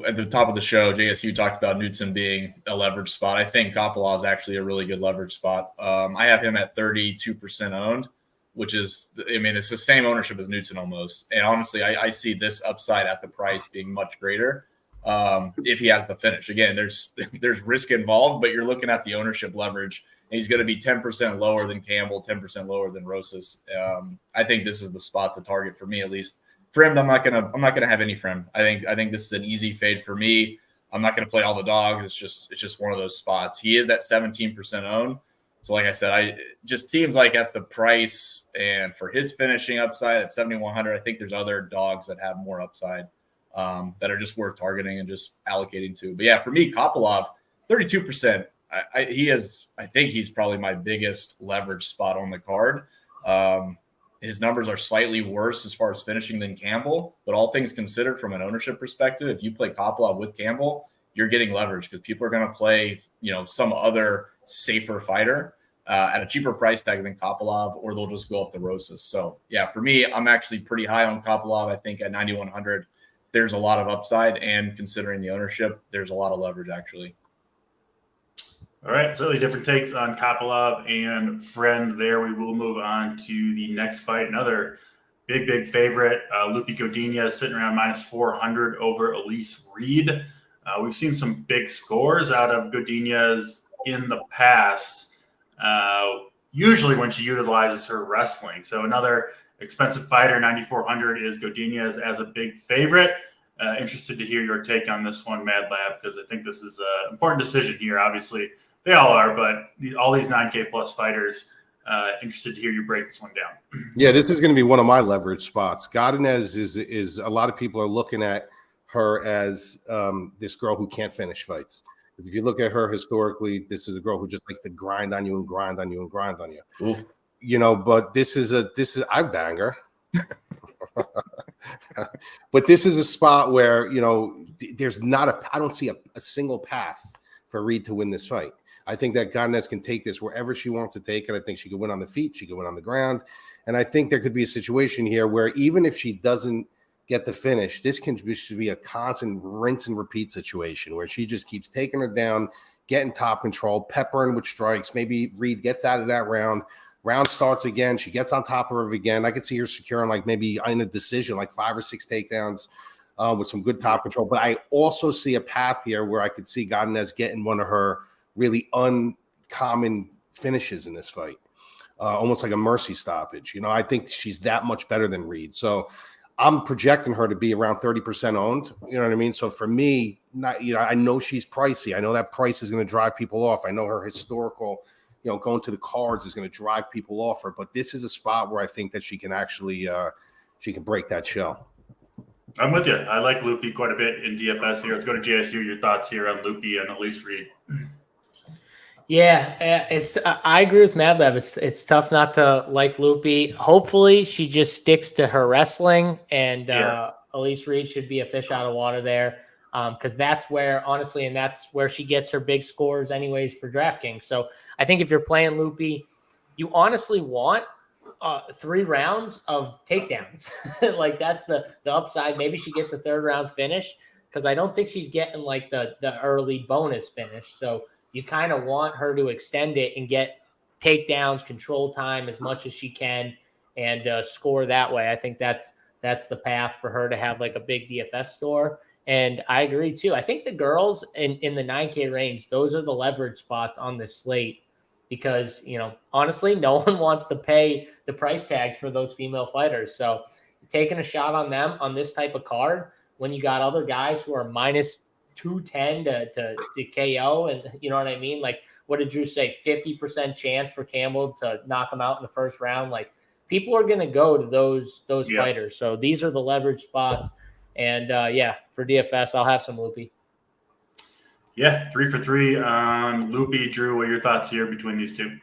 at the top of the show, JSU talked about Knutson being a leverage spot. I think Kopylov's actually a really good leverage spot. I have him at 32% owned, which is, it's the same ownership as Knutson almost. And honestly, I see this upside at the price being much greater if he has the finish. Again, there's risk involved, but you're looking at the ownership leverage, and he's going to be 10% lower than Campbell, 10% lower than Rosas. I think this is the spot to target for me, at least. Fremd, I'm not gonna have any Fremd. I think this is an easy fade for me. I'm not gonna play all the dogs. It's just one of those spots. He is at 17% owned. So like I said, it just seems like at the price and for his finishing upside at 7,100, I think there's other dogs that have more upside that are just worth targeting and just allocating to. But yeah, for me, Kopylov, 32%. I think he's probably my biggest leverage spot on the card. His numbers are slightly worse as far as finishing than Campbell, but all things considered from an ownership perspective, if you play Kopylov with Campbell, you're getting leverage because people are going to play, some other safer fighter at a cheaper price tag than Kopylov, or they'll just go up the Rosas. So yeah, for me, I'm actually pretty high on Kopylov. I think at 9,100, there's a lot of upside, and considering the ownership, there's a lot of leverage actually. All right, certainly different takes on Kopylov and Fremd there. We will move on to the next fight. Another big favorite, Lupi Godinez sitting around -400 over Elise Reed. We've seen some big scores out of Godinez in the past, usually when she utilizes her wrestling. So another expensive fighter, 9,400 is Godinez as a big favorite. Interested to hear your take on this one, Mad Lab, because I think this is an important decision here. Obviously, they all are, but all these 9K plus fighters, interested to hear you break this one down. Yeah, this is going to be one of my leverage spots. Godinez is a lot of people are looking at her as this girl who can't finish fights. If you look at her historically, this is a girl who just likes to grind on you and grind on you and grind on you. Ooh. But this is I bang her. But this is a spot where, there's I don't see a single path for Reed to win this fight. I think that Godinez can take this wherever she wants to take it. I think she could win on the feet. She could win on the ground. And I think there could be a situation here where even if she doesn't get the finish, this should be a constant rinse and repeat situation where she just keeps taking her down, getting top control, peppering with strikes. Maybe Reed gets out of that round. Round starts again. She gets on top of her again. I could see her securing like maybe in a decision, like 5 or 6 takedowns with some good top control. But I also see a path here where I could see Godinez getting one of her really uncommon finishes in this fight. Almost like a mercy stoppage. I think she's that much better than Reed. So I'm projecting her to be around 30% owned. You know what I mean? So for me, I know she's pricey. I know that price is going to drive people off. I know her historical, going to the cards is going to drive people off her. But this is a spot where I think that she can actually, she can break that shell. I'm with you. I like Loopy quite a bit in DFS here. Let's go to JSU. Your thoughts here on Loopy and Elise Reed. Yeah, I agree with Madlab. It's tough not to like Loopy. Hopefully, she just sticks to her wrestling, and Elise Reed should be a fish out of water there, because that's where, honestly, and that's where she gets her big scores anyways for DraftKings. So I think if you're playing Loopy, you honestly want 3 rounds of takedowns. Like that's the upside. Maybe she gets a 3rd round finish, because I don't think she's getting like the early bonus finish. So you kind of want her to extend it and get takedowns, control time as much as she can, and score that way. I think that's the path for her to have like a big DFS score. And I agree too. I think the girls in the 9K range, those are the leverage spots on this slate, because, honestly, no one wants to pay the price tags for those female fighters. So taking a shot on them on this type of card, when you got other guys who are minus 210 to KO, and you know what I mean? Like, what did Drew say? 50% chance for Campbell to knock him out in the 1st round. Like, people are going to go to those fighters. So these are the leverage spots. And for DFS, I'll have some Loopy. Yeah, 3 for 3 on Loopy. Drew, what are your thoughts here between these two?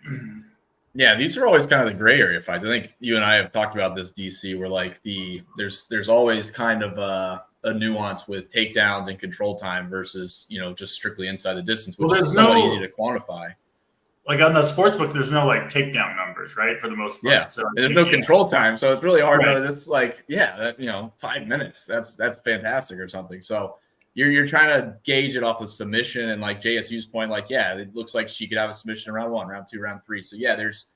Yeah, these are always kind of the gray area fights. I think you and I have talked about this, DC, where like there's always kind of a nuance with takedowns and control time versus, just strictly inside the distance, which is somewhat easy to quantify. Like on the sportsbook, there's no like takedown numbers, right? For the most part. Yeah. So there's no control time. So it's really hard to, it's like, 5 minutes. That's fantastic or something. So you're trying to gauge it off of submission, and like JSU's point, like, it looks like she could have a submission in round 1, round 2, round 3. So there's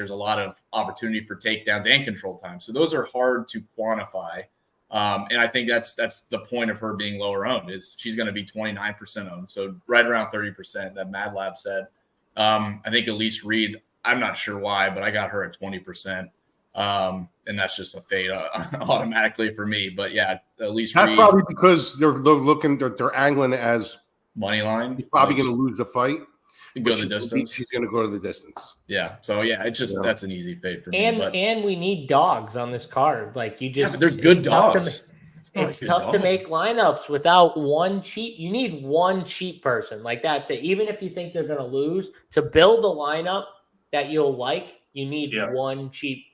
a lot of opportunity for takedowns and control time. So those are hard to quantify. And I think that's the point of her being lower owned, is she's going to be 29% owned. So right around 30% that Mad Lab said. I think Elise Reed, I'm not sure why, but I got her at 20%. And that's just a fade automatically for me. But Elise Reed. That's probably because they're angling as money line. He's probably going to lose the fight. Go the distance. She's going to go to the distance. Yeah. So it's just that's an easy fade for me. And we need dogs on this card. Like you just, but there's good dogs. It's tough to make lineups without one cheat. You need one cheat person like that to, even if you think they're going to lose, to build a lineup that you'll like, you need one cheap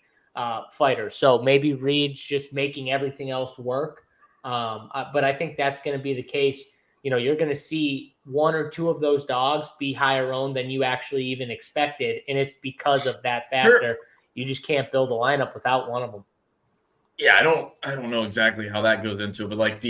fighter. So maybe Reed's just making everything else work. But I think that's going to be the case. You're going to see 1 or 2 of those dogs be higher owned than you actually even expected. And it's because of that factor. You just can't build a lineup without one of them. Yeah, I don't know exactly how that goes into it, but like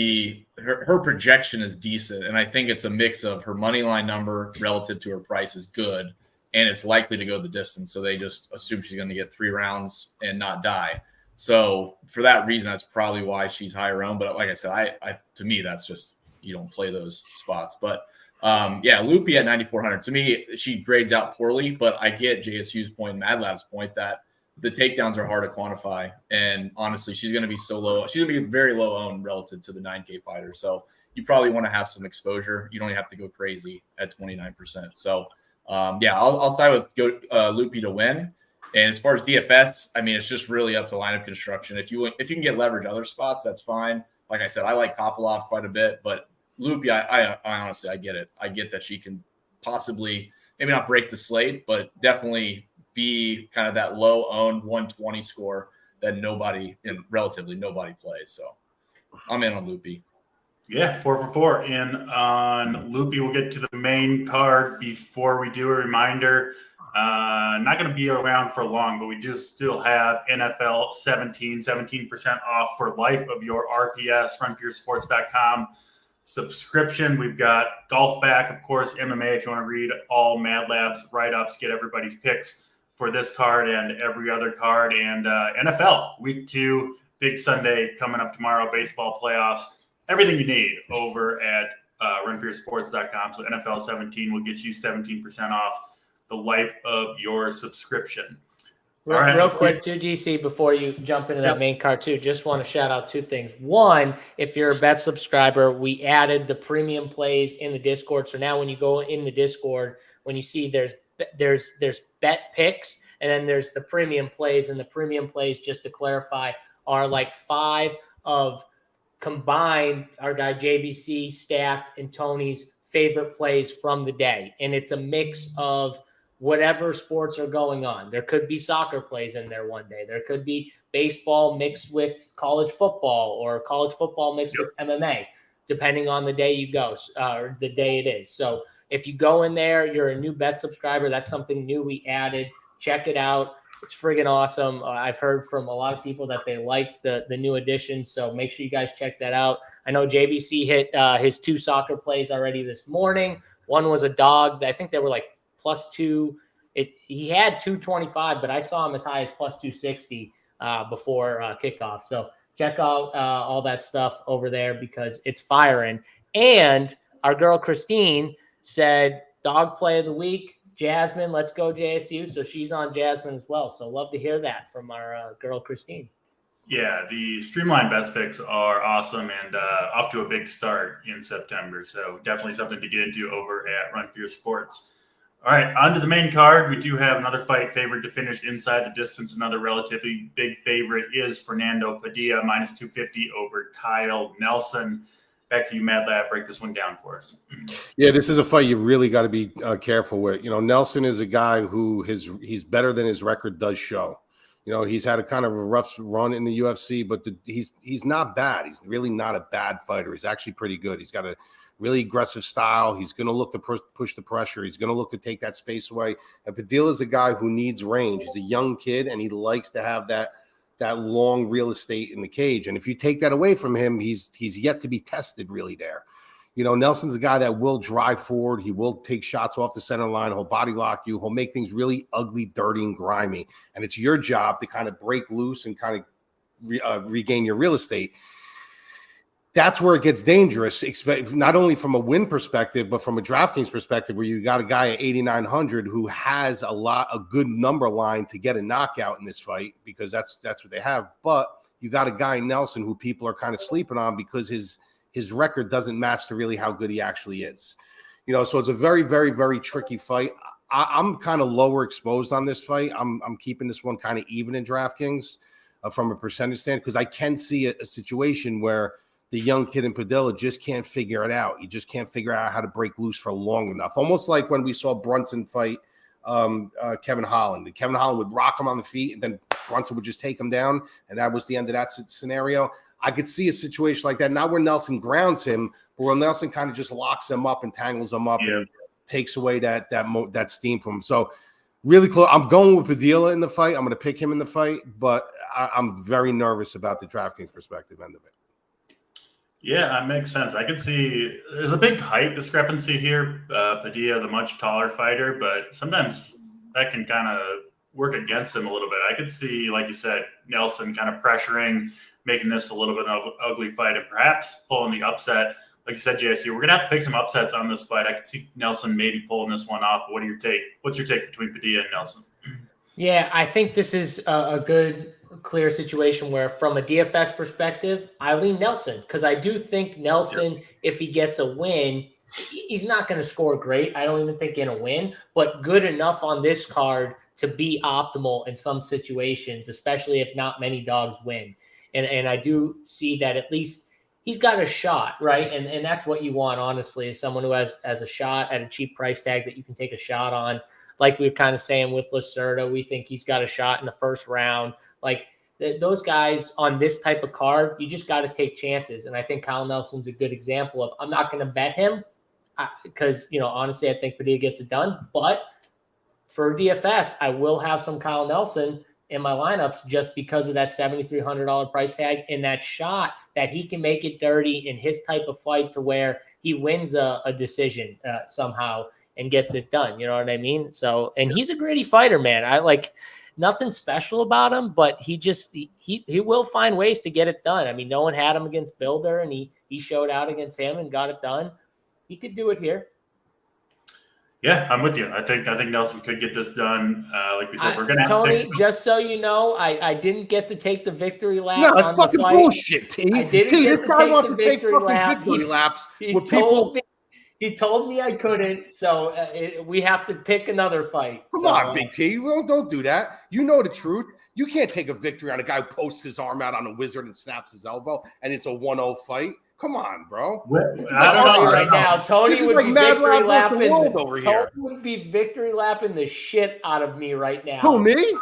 her projection is decent, and I think it's a mix of her money line number relative to her price is good, and it's likely to go the distance. So they just assume she's going to get 3 rounds and not die. So for that reason, that's probably why she's higher owned. But like I said, I to me that's just, you don't play those spots. But Loopy at 9,400, to me she grades out poorly, but I get JSU's point, Mad Lab's point that the takedowns are hard to quantify. And honestly, she's going to be so low. She's going to be very low owned relative to the 9K fighter. So you probably want to have some exposure. You don't have to go crazy at 29%. So I'll side with Loopy to win. And as far as DFS, I mean, it's just really up to lineup construction. If you can get leverage other spots, that's fine. Like I said, I like Kopylov quite a bit, but Loopy, I honestly, I get it. I get that she can possibly maybe not break the slate, but definitely be kind of that low owned 120 score that relatively nobody plays. So I'm in on Loopy. Yeah, 4 for 4 in on Loopy. We'll get to the main card before we do a reminder. Not going to be around for long, but we do still have NFL 17% off for life of your RPS, frontiersports.com subscription. We've got golf back, of course, MMA if you want to read all Mad Lab's write-ups, get everybody's picks for this card and every other card, and NFL Week 2, big Sunday coming up tomorrow, baseball playoffs. Everything you need over at runpeersports.com. So NFL 17 will get you 17% off the life of your subscription. Real quick, too, DC, before you jump into that main card, too, just want to shout out 2 things. One, if you're a bet subscriber, we added the premium plays in the Discord. So now when you go in the Discord, when you see there's bet picks, and then there's the premium plays, and the premium plays, just to clarify, are like 5 of combined our guy JBC stats and Tony's favorite plays from the day. And it's a mix of whatever sports are going on. There could be soccer plays in there one day. There could be baseball mixed with college football, or college football mixed with MMA, depending on the day you go, or the day it is. So if you go in there, you're a new bet subscriber. That's something new we added. Check it out. It's friggin' awesome. I've heard from a lot of people that they like the new addition, so make sure you guys check that out. I know JBC hit his 2 soccer plays already this morning. One was a dog. I think they were like +2. He had 225, but I saw him as high as +260 before kickoff. So check out all that stuff over there because it's firing. And our girl Christine said dog play of the week. Jasmine, let's go JSU. So she's on Jasmine as well. So love to hear that from our girl, Christine. Yeah, the Streamline Bets picks are awesome and off to a big start in September. So definitely something to get into over at Run For Your Sports. All right, on to the main card. We do have another fight favored to finish inside the distance. Another relatively big favorite is Fernando Padilla, -250 over Kyle Nelson. Back to you, Mad Lab. Break this one down for us. Yeah, this is a fight you really got to be careful with. You know, Nelson is a guy who he's better than his record does show. You know, he's had a kind of a rough run in the UFC, but he's not bad. He's really not a bad fighter. He's actually pretty good. He's got a really aggressive style. He's going to look to push the pressure. He's going to look to take that space away. And Padilla is a guy who needs range. He's a young kid, and he likes to have that long real estate in the cage. And if you take that away from him, he's yet to be tested really there. You know, Nelson's a guy that will drive forward. He will take shots off the center line. He'll body lock you. He'll make things really ugly, dirty, and grimy. And it's your job to kind of break loose and kind of regain your real estate. That's where it gets dangerous, not only from a win perspective, but from a DraftKings perspective, where you got a guy at 8,900 who has a good number line to get a knockout in this fight, because that's what they have. But you got a guy, Nelson, who people are kind of sleeping on because his record doesn't match to really how good he actually is. You know, so it's a very, very, very tricky fight. I'm kind of lower exposed on this fight. I'm keeping this one kind of even in DraftKings from a percentage stand, because I can see a situation where the young kid in Padilla just can't figure it out. He just can't figure out how to break loose for long enough. Almost like when we saw Brunson fight Kevin Holland. And Kevin Holland would rock him on the feet, and then Brunson would just take him down, and that was the end of that scenario. I could see a situation like that, not where Nelson grounds him, but where Nelson kind of just locks him up and tangles him up and takes away that steam from him. So really close. I'm going with Padilla in the fight. I'm going to pick him in the fight, but I'm very nervous about the DraftKings perspective end of it. Yeah, that makes sense. I could see there's a big height discrepancy here. Padilla, the much taller fighter, but sometimes that can kind of work against him a little bit. I could see, like you said, Nelson kind of pressuring, making this a little bit of an ugly fight, and perhaps pulling the upset. Like you said, JSU, we're going to have to pick some upsets on this fight. I could see Nelson maybe pulling this one off. But what's your take between Padilla and Nelson? Yeah, I think this is a good, clear situation where, from a DFS perspective, I lean Nelson, because I do think Nelson, if he gets a win, he's not going to score great. I don't even think in a win, but good enough on this card to be optimal in some situations, especially if not many dogs win. And I do see that at least he's got a shot, right? And that's what you want, honestly, is someone who has a shot at a cheap price tag that you can take a shot on. Like we were kind of saying with Lacerda, we think he's got a shot in the first round. Like, those guys on this type of card, you just got to take chances. And I think Kyle Nelson's a good example of, I'm not going to bet him because, honestly, I think Padilla gets it done. But for DFS, I will have some Kyle Nelson in my lineups just because of that $7,300 price tag and that shot that he can make it dirty in his type of fight to where he wins a decision somehow and gets it done. You know what I mean? So, and he's a gritty fighter, man. I like nothing special about him, but he will find ways to get it done. I mean, no one had him against Builder, and he showed out against him and got it done. He could do it here. Yeah, I'm with you. I think Nelson could get this done. Like we said, we're gonna have Tony. Just so you know, I didn't get to take the victory lap. No, it's fucking bullshit, T. I didn't get to take the victory lap. Laps. He told me I couldn't, so we have to pick another fight. Come on, Big T. Well, don't do that. You know the truth. You can't take a victory on a guy who posts his arm out on a wizard and snaps his elbow, and it's a 1-0 fight. Come on, bro. I don't know right now. Tony would be victory lapping over here. Tony would be victory lapping the shit out of me right now. Who, me?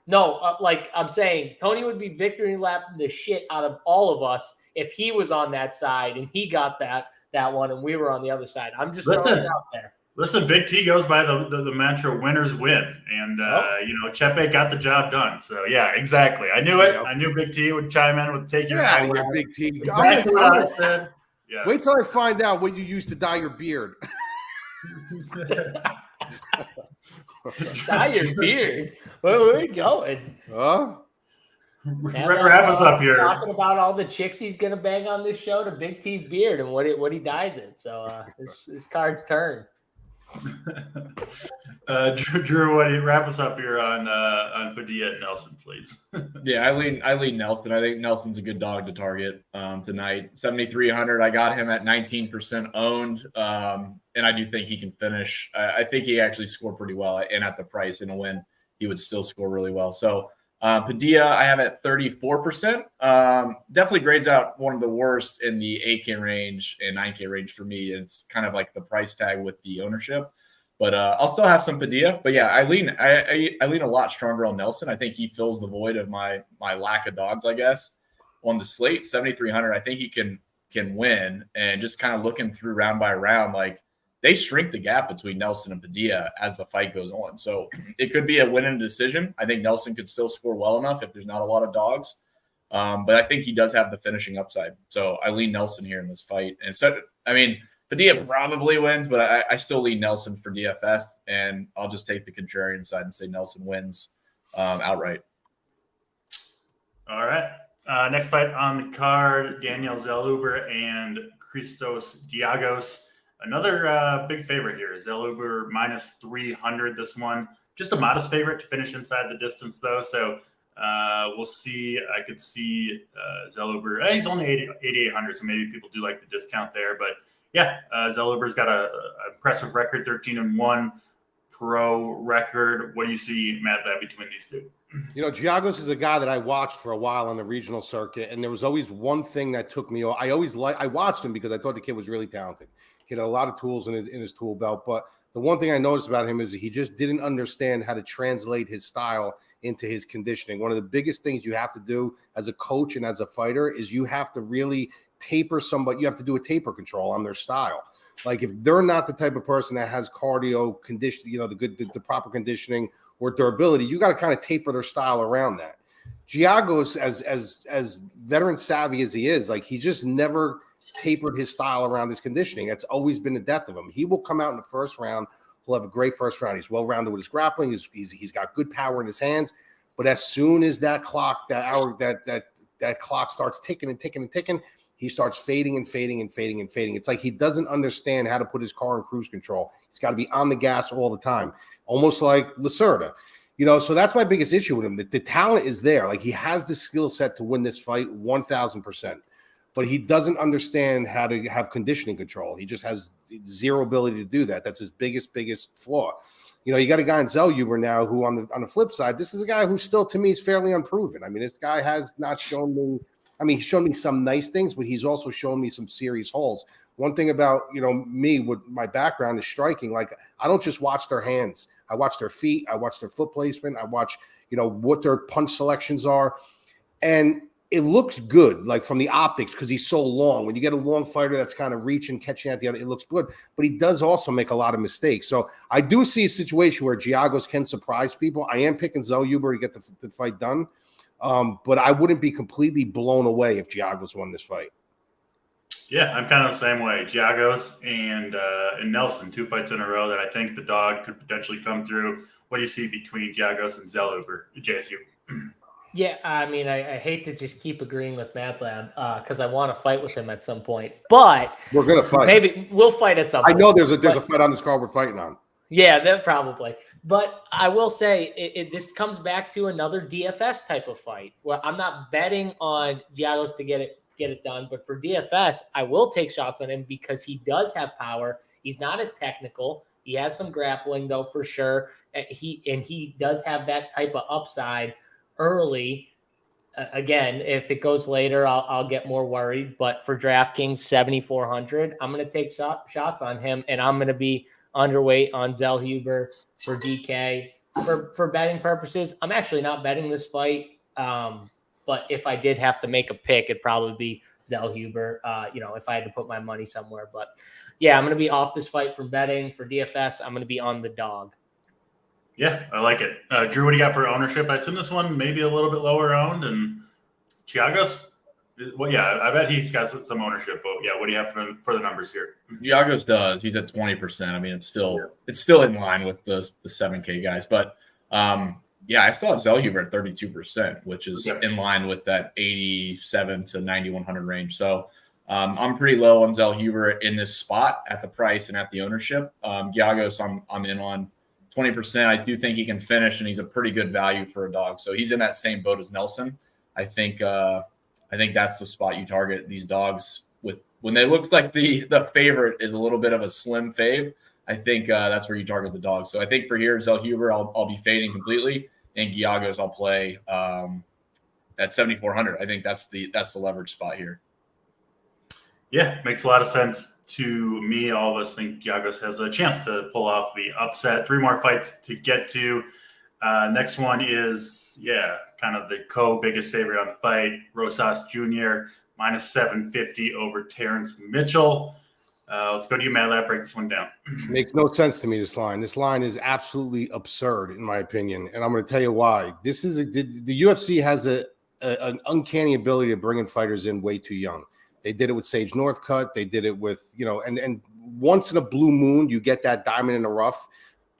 Like I'm saying, Tony would be victory lapping the shit out of all of us if he was on that side and he got that one and we were on the other side. I'm just throwing it out there. Listen, Big T goes by the mantra "winners win," and Chepe got the job done. So yeah, exactly. I knew it. Yep. I knew Big T would chime in with take your yeah, Big T. Exactly what I said. Yes. Wait till I find out what you used to dye your beard. Dye your beard? Where are we going? Huh? Wrap us up here. Talking about all the chicks he's gonna bang on this show to Big T's beard and what he dyes it. So this card's turn. Drew, wrap us up here on Padilla and Nelson, please. Yeah, I lean Nelson. I think Nelson's a good dog to target tonight. 7,300. I got him at 19% owned, and I do think he can finish. I think he actually scored pretty well, and at the price in a win, he would still score really well. So Padilla, I have at 34%. Definitely grades out one of the worst in the 8K range and 9K range for me. It's kind of like the price tag with the ownership, but I'll still have some Padilla. But yeah, I lean a lot stronger on Nelson. I think he fills the void of my lack of dogs, I guess, on the slate. 7,300. I think he can win. And just kind of looking through round by round, like they shrink the gap between Nelson and Padilla as the fight goes on. So it could be a win and decision. I think Nelson could still score well enough if there's not a lot of dogs. But I think he does have the finishing upside. So I lean Nelson here in this fight. And so, I mean, Padilla probably wins, but I still lean Nelson for DFS. And I'll just take the contrarian side and say Nelson wins outright. All right. Next fight on the card, Daniel Zellhuber and Christos Giagos. Another big favorite here. Zellhuber minus 300 this one. Just a modest favorite to finish inside the distance, though. So we'll see. I could see Zellhuber. He's only 8,800, so maybe people do like the discount there. But, yeah, Zellhuber's got an impressive record, 13-1 pro record. What do you see, Matt, between these two? Giagos is a guy that I watched for a while on the regional circuit, and there was always one thing that took me. I watched him because I thought the kid was really talented. He had a lot of tools in his tool belt, but the one thing I noticed about him is he just didn't understand how to translate his style into his conditioning. One of the biggest things you have to do as a coach and as a fighter is you have to really taper somebody. You have to do a taper control on their style. Like if they're not the type of person that has cardio condition, the proper conditioning or durability, you got to kind of taper their style around that. Giagos, as veteran savvy as he is, like he just never tapered his style around his conditioning. That's always been the death of him. He will come out in the first round. He'll have a great first round. He's well-rounded with his grappling. He's got good power in his hands. But as soon as that clock starts ticking and ticking and ticking, he starts fading and fading and fading and fading. It's like he doesn't understand how to put his car in cruise control. He's got to be on the gas all the time, almost like Lacerda. So that's my biggest issue with him. The talent is there. Like he has the skill set to win this fight 1,000%. But he doesn't understand how to have conditioning control. He just has zero ability to do that. That's his biggest flaw. You got a guy in Zellhuber now who on the flip side, this is a guy who still to me is fairly unproven. I mean, this guy has not shown me, he's shown me some nice things, but he's also shown me some serious holes. One thing about, me with my background is striking. Like I don't just watch their hands. I watch their feet. I watch their foot placement. I watch, what their punch selections are. And it looks good, like from the optics, because he's so long. When you get a long fighter that's kind of reaching, catching at the other, it looks good. But he does also make a lot of mistakes. So I do see a situation where Giagos can surprise people. I am picking Zellhuber to get the fight done. But I wouldn't be completely blown away if Giagos won this fight. Yeah, I'm kind of the same way. Giagos and Nelson, 2 fights in a row that I think the dog could potentially come through. What do you see between Giagos and Zellhuber, JSU? Yeah, I mean, I hate to just keep agreeing with Madlab because I want to fight with him at some point. But we're gonna fight. Maybe we'll fight at some point. I know there's a fight on this card we're fighting on. Yeah, that probably. But I will say this comes back to another DFS type of fight where I'm not betting on Giagos to get it done. But for DFS, I will take shots on him because he does have power. He's not as technical. He has some grappling though, for sure. He does have that type of upside early. Again, if it goes later, I'll get more worried. But for DraftKings 7,400, I'm going to take shots on him, and I'm going to be underweight on Zellhuber for DK. For betting purposes, I'm actually not betting this fight. But if I did have to make a pick, it'd probably be Zellhuber. If I had to put my money somewhere. But yeah, I'm going to be off this fight from betting. For DFS, I'm going to be on the dog. Yeah, I like it. Drew, what do you got for ownership? I assume this one maybe a little bit lower owned, and Giagos. Well, yeah, I bet he's got some ownership. But yeah, what do you have for the numbers here? Giagos does. He's at 20%. I mean, it's still in line with the 7K guys. But I still have Zellhuber at 32%, which is in line with that 87 to 9,100 range. So I'm pretty low on Zellhuber in this spot at the price and at the ownership. Giagos, I'm in on 20%. I do think he can finish, and he's a pretty good value for a dog. So he's in that same boat as Nelson. I think that's the spot you target these dogs with when they look like the favorite is a little bit of a slim fave. I think that's where you target the dogs. So I think for here, Zellhuber, I'll be fading completely, and Giagos I'll play at 7,400. I think that's the leverage spot here. Yeah, makes a lot of sense to me. All of us think Giagos has a chance to pull off the upset. 3 more fights to get to. Next one is, kind of the biggest favorite on the fight, Rosas Jr., minus 750 over Terrence Mitchell. Let's go to you, Matt. Break this one down. Makes no sense to me, this line. This line is absolutely absurd, in my opinion, and I'm going to tell you why. The UFC has an uncanny ability of bringing fighters in way too young. They did it with Sage Northcutt. They did it with, and once in a blue moon, you get that diamond in the rough.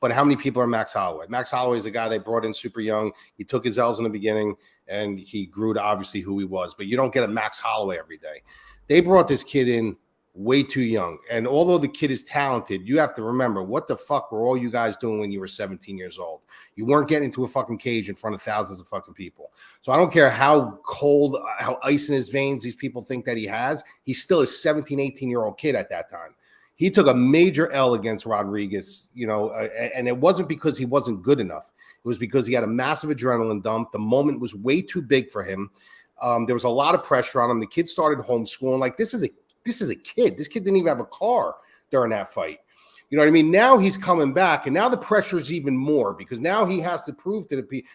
But how many people are Max Holloway? Max Holloway is a guy they brought in super young. He took his L's in the beginning, and he grew to obviously who he was. But you don't get a Max Holloway every day. They brought this kid in way too young. And although the kid is talented, you have to remember, what the fuck were all you guys doing when you were 17 years old? You weren't getting into a fucking cage in front of thousands of fucking people. So I don't care how cold, how ice in his veins these people think that he has. He's still a 17, 18-year-old kid at that time. He took a major L against Rodriguez, and it wasn't because he wasn't good enough. It was because he had a massive adrenaline dump. The moment was way too big for him. There was a lot of pressure on him. The kid started homeschooling. Like, this is a kid. This kid didn't even have a car during that fight. You know what I mean? Now he's coming back, and now the pressure is even more because now he has to prove to the people,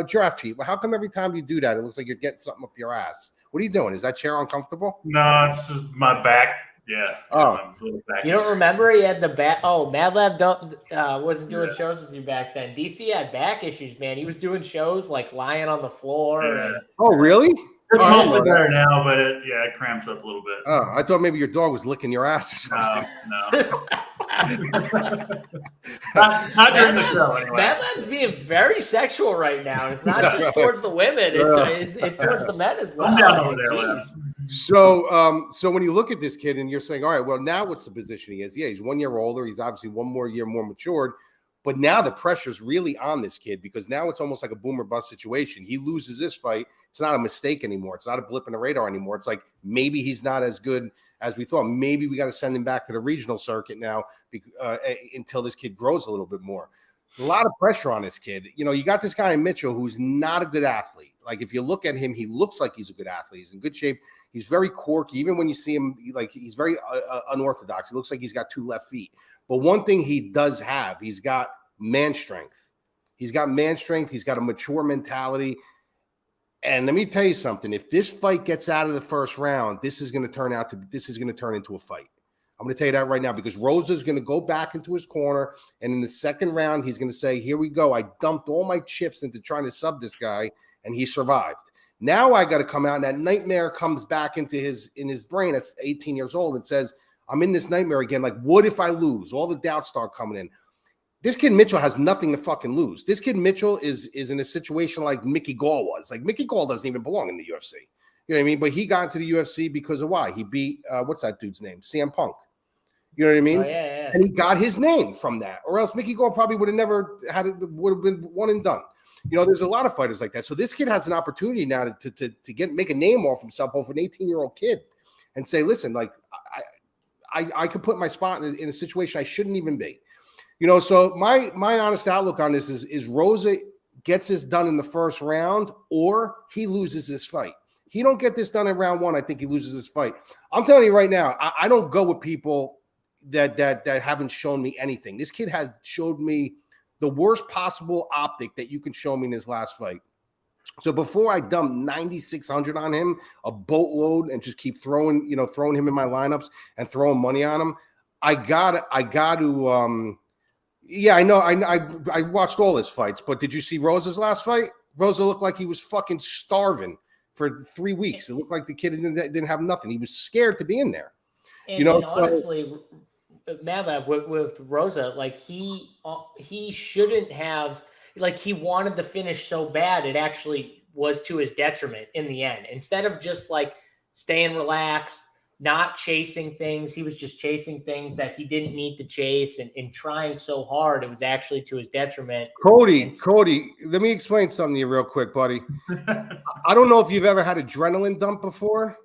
Giraffe Chief, how come every time you do that, it looks like you're getting something up your ass? What are you doing? Is that chair uncomfortable? No, it's just my back. Yeah. Oh. You don't remember he had the back? Oh, Madlab wasn't doing shows with you back then. DC had back issues, man. He was doing shows like lying on the floor. Yeah. And... Oh, really? It's mostly better now, but it cramps up a little bit. Oh, I thought maybe your dog was licking your ass or something. No. not during the show, anyway. Madlab's being very sexual right now. It's not just towards the women. It's towards the men as well. I'm down over there. So when you look at this kid and you're saying, all right, well, now what's the position he is? Yeah, he's 1 year older. He's obviously 1 more year more matured. But now the pressure's really on this kid because now it's almost like a boom or bust situation. He loses this fight. It's not a mistake anymore. It's not a blip in the radar anymore. It's like maybe he's not as good as we thought. Maybe we got to send him back to the regional circuit now until this kid grows a little bit more. A lot of pressure on this kid. You got this guy in Mitchell who's not a good athlete. Like, if you look at him, he looks like he's a good athlete. He's in good shape. He's very quirky. Even when you see him, he's very unorthodox. He looks like he's got 2 left feet. But one thing he does have, he's got man strength. He's got man strength. He's got a mature mentality. And let me tell you something. If this fight gets out of the first round, this is going to turn into a fight. I'm going to tell you that right now, because Rosas is going to go back into his corner, and in the second round, he's going to say, here we go. I dumped all my chips into trying to sub this guy, and he survived. Now I got to come out, and that nightmare comes back into his brain. That's 18 years old, and says, I'm in this nightmare again. Like, what if I lose? All the doubts start coming in. This kid Mitchell has nothing to fucking lose. This kid Mitchell is in a situation like Mickey Gall was. Like, Mickey Gall doesn't even belong in the UFC. You know what I mean? But he got into the UFC because of why? He beat, what's that dude's name? CM Punk. You know what I mean? Oh, yeah. And he got his name from that. Or else Mickey Gall probably would have never would have been one and done. You know, there's a lot of fighters like that. So this kid has an opportunity now to make a name off himself, off an 18-year-old kid, and say, listen, like, I could put my spot in a situation I shouldn't even be. You know, so my honest outlook on this is Rosa gets this done in the first round, or he loses this fight. He don't get this done in round one, I think he loses this fight. I'm telling you right now, I don't go with people that haven't shown me anything. This kid has showed me the worst possible optic that you can show me in his last fight. So before I dump 9,600 on him, a boatload, and just keep throwing him in my lineups and throwing money on him, I got to. Yeah, I know. I watched all his fights, but did you see Rosa's last fight? Rosa looked like he was fucking starving for 3 weeks. It looked like the kid didn't have nothing. He was scared to be in there. And honestly, Madlab with Rosa, like he shouldn't have. Like, he wanted to finish so bad, it actually was to his detriment in the end. Instead of just like staying relaxed, not chasing things, he was just chasing things that he didn't need to chase, and trying so hard, it was actually to his detriment. Cody, let me explain something to you real quick, buddy. I don't know if you've ever had adrenaline dump before,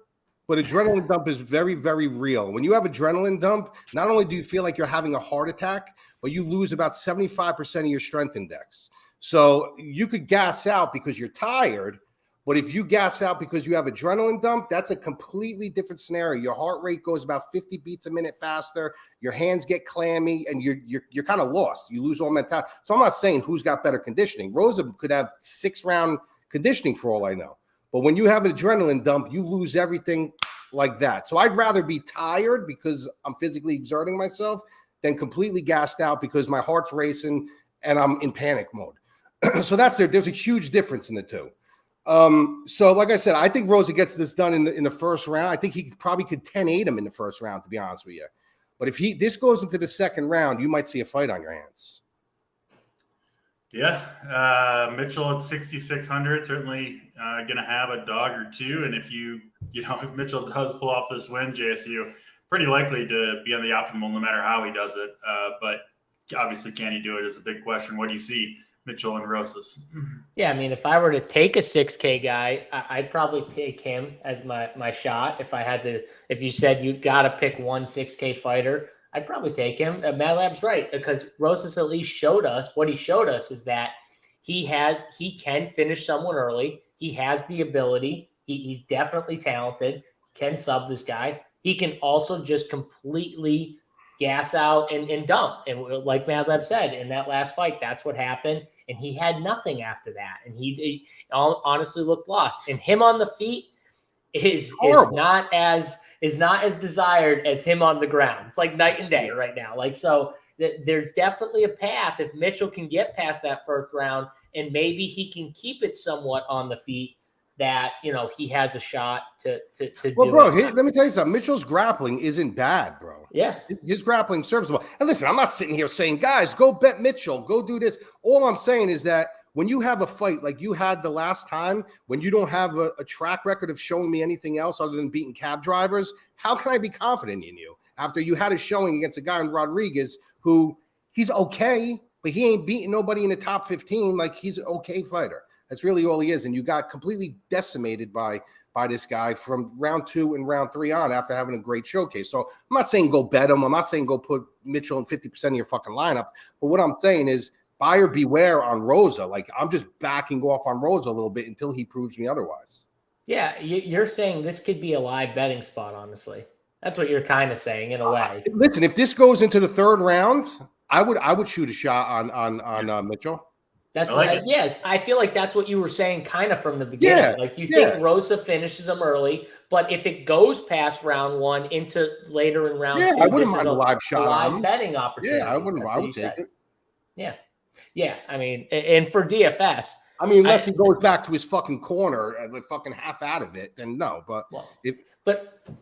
but adrenaline dump is very, very real. When you have adrenaline dump, not only do you feel like you're having a heart attack, but you lose about 75% of your strength index. So you could gas out because you're tired, but if you gas out because you have adrenaline dump, that's a completely different scenario. Your heart rate goes about 50 beats a minute faster. Your hands get clammy, and you're kind of lost. You lose all mentality. So I'm not saying who's got better conditioning. Rosa could have 6-round conditioning for all I know. But when you have an adrenaline dump, you lose everything like that. So I'd rather be tired because I'm physically exerting myself than completely gassed out because my heart's racing and I'm in panic mode. So there's a huge difference in the two. So like I said, I think Rosa gets this done in the first round. I think he probably could 10-8 him in the first round, to be honest with you. But if this goes into the second round, you might see a fight on your hands. Yeah, Mitchell at 6,600, certainly going to have a dog or two. And if if Mitchell does pull off this win, JSU, pretty likely to be on the optimal no matter how he does it. But obviously, can he do it is a big question. What do you see Mitchell and Rosas? Yeah, I mean, if I were to take a 6K guy, I'd probably take him as my shot. If you said you got to pick one 6K fighter, I'd probably take him. Madlab's right, because Rosas at least showed us what he showed us is that he can finish someone early. He has the ability. He's definitely talented. He can sub this guy. He can also just completely gas out and dump. And like Madlab said, in that last fight, that's what happened. And he had nothing after that. And he honestly looked lost. And him on the feet is not as desired as him on the ground. It's like night and day right now. Like, so there's definitely a path if Mitchell can get past that first round and maybe he can keep it somewhat on the feet, that, he has a shot to well, do bro, it. let me tell you something. Mitchell's grappling isn't bad, bro. Yeah. His grappling serviceable. And listen, I'm not sitting here saying, guys, go bet Mitchell, go do this. All I'm saying is that when you have a fight like you had the last time, when you don't have a track record of showing me anything else other than beating cab drivers, how can I be confident in you after you had a showing against a guy in Rodriguez who he's okay, but he ain't beating nobody in the top 15. Like, he's an okay fighter. That's really all he is. And you got completely decimated by this guy from round 2 and round 3 on after having a great showcase. So I'm not saying go bet him. I'm not saying go put Mitchell in 50% of your fucking lineup. But what I'm saying is buyer beware on Rosa. Like, I'm just backing off on Rosa a little bit until he proves me otherwise. Yeah, you're saying this could be a live betting spot, honestly. That's what you're kind of saying in a way. Listen, if this goes into the third round, I would shoot a shot on Mitchell. That's I like what, it. yeah. I feel like that's what you were saying kind of from the beginning. Yeah, Like you yeah. think Rosa finishes him early, but if it goes past round 1 into later in round 2, I wouldn't this mind is a live shot on him. betting opportunity. Yeah, I wouldn't. That's I what would you take said. it. Yeah. I mean, and for DFS, I mean, unless he goes back to his fucking corner and the fucking half out of it, then no. But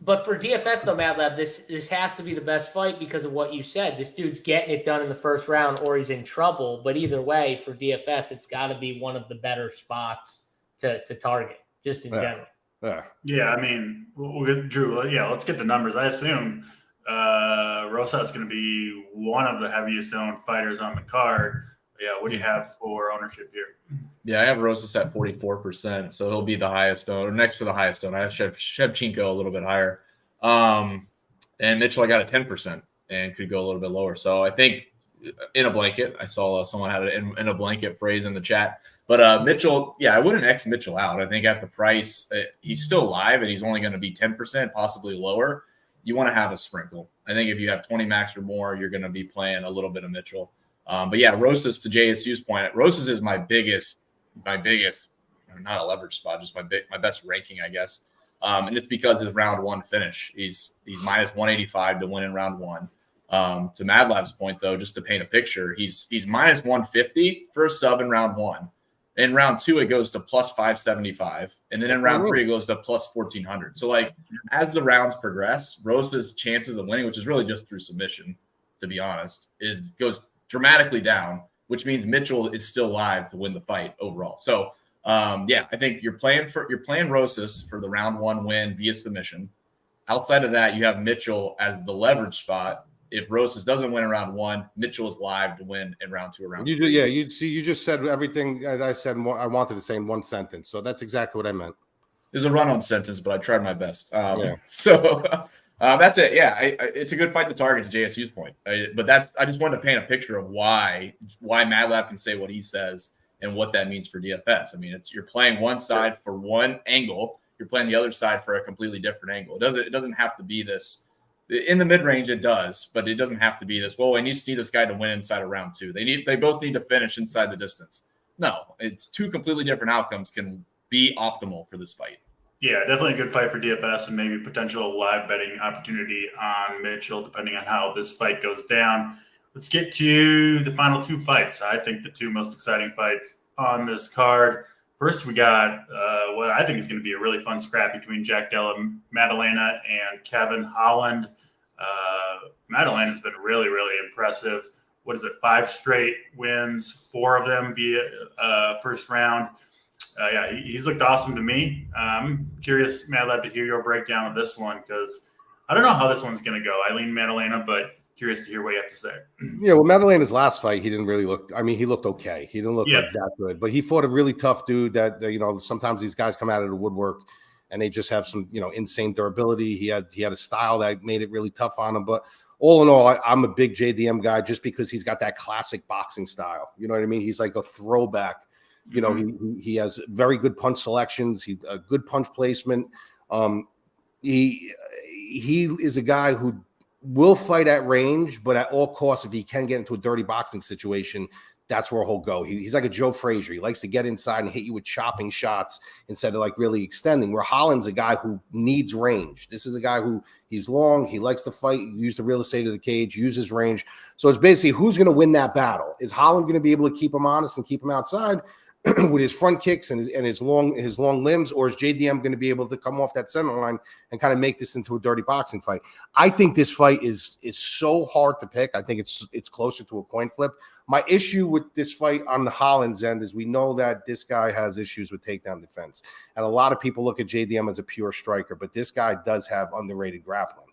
But for DFS though, Mad Lab, this has to be the best fight because of what you said. This dude's getting it done in the first round, or he's in trouble. But either way, for DFS, it's got to be one of the better spots to target, just in general. Yeah, I mean, Drew. Yeah, let's get the numbers. I assume Rosas is going to be one of the heaviest owned fighters on the card. Yeah, what do you have for ownership here? Yeah, I have Rosas at 44%, so he'll be the highest owned, or next to the highest owned. I have Shevchenko a little bit higher. And Mitchell, I got a 10% and could go a little bit lower. So I think in a blanket, I saw someone had it in a blanket phrase in the chat. But Mitchell, yeah, I wouldn't X Mitchell out. I think at the price, he's still live and he's only going to be 10%, possibly lower. You want to have a sprinkle. I think if you have 20 max or more, you're going to be playing a little bit of Mitchell. But yeah, Rosas, to JSU's point, Rosas is my biggest, not a leverage spot, just my best ranking, I guess. And it's because of his round 1 finish. He's minus 185 to win in round 1. To Mad Lab's point, though, just to paint a picture, he's minus 150 for a sub in round 1. In round 2, it goes to plus 575. And then in round 3, it goes to plus 1400. So, like, as the rounds progress, Rosa's chances of winning, which is really just through submission, to be honest, goes dramatically down, which means Mitchell is still live to win the fight overall. So, yeah, I think you're playing Rosas for the round 1 win via submission. Outside of that, you have Mitchell as the leverage spot. If Rosas doesn't win in round 1, Mitchell is live to win in round 2 or round 3. Yeah, you just said everything that I said. I wanted to say in one sentence, so that's exactly what I meant. There's a run-on sentence, but I tried my best. So that's it. Yeah, it's a good fight to target, to JSU's point. But I just wanted to paint a picture of why Mad Lab can say what he says and what that means for DFS. I mean, you're playing one side for one angle, you're playing the other side for a completely different angle. It doesn't have to be this. In the mid-range, it does, but it doesn't have to be this. Well, I need this guy to win inside of round 2. They both need to finish inside the distance. No, it's two completely different outcomes can be optimal for this fight. Yeah, definitely a good fight for DFS and maybe potential live betting opportunity on Mitchell, depending on how this fight goes down. Let's get to the final 2 fights. I think the 2 most exciting fights on this card. First, we got what I think is going to be a really fun scrap between Jack Della, Maddalena, and Kevin Holland. Maddalena's been really, really impressive. What is it, 5 straight wins, 4 of them via first round. Yeah, he's looked awesome to me. I'm curious, Mad Lab, to hear your breakdown of this one because I don't know how this one's going to go. I lean Maddalena, but curious to hear what you have to say. Yeah, well, Maddalena's last fight, he didn't really look – I mean, he looked okay. He didn't look like that good. But he fought a really tough dude that, sometimes these guys come out of the woodwork and they just have some, insane durability. He had a style that made it really tough on him. But all in all, I'm a big JDM guy just because he's got that classic boxing style. You know what I mean? He's like a throwback. He has very good punch selections. He's a good punch placement. He is a guy who will fight at range, but at all costs, if he can get into a dirty boxing situation, that's where he'll go. He's like a Joe Frazier. He likes to get inside and hit you with chopping shots instead of like really extending, where Holland's a guy who needs range. This is a guy who he's long. He likes to fight, use the real estate of the cage, use his range. So it's basically who's going to win that battle. Is Holland going to be able to keep him honest and keep him outside with his front kicks and his long limbs, or is JDM going to be able to come off that center line and kind of make this into a dirty boxing fight? I think this fight is so hard to pick. I think it's closer to a coin flip. My issue with this fight on the Holland's end is we know that this guy has issues with takedown defense, and a lot of people look at JDM as a pure striker, but this guy does have underrated grappling.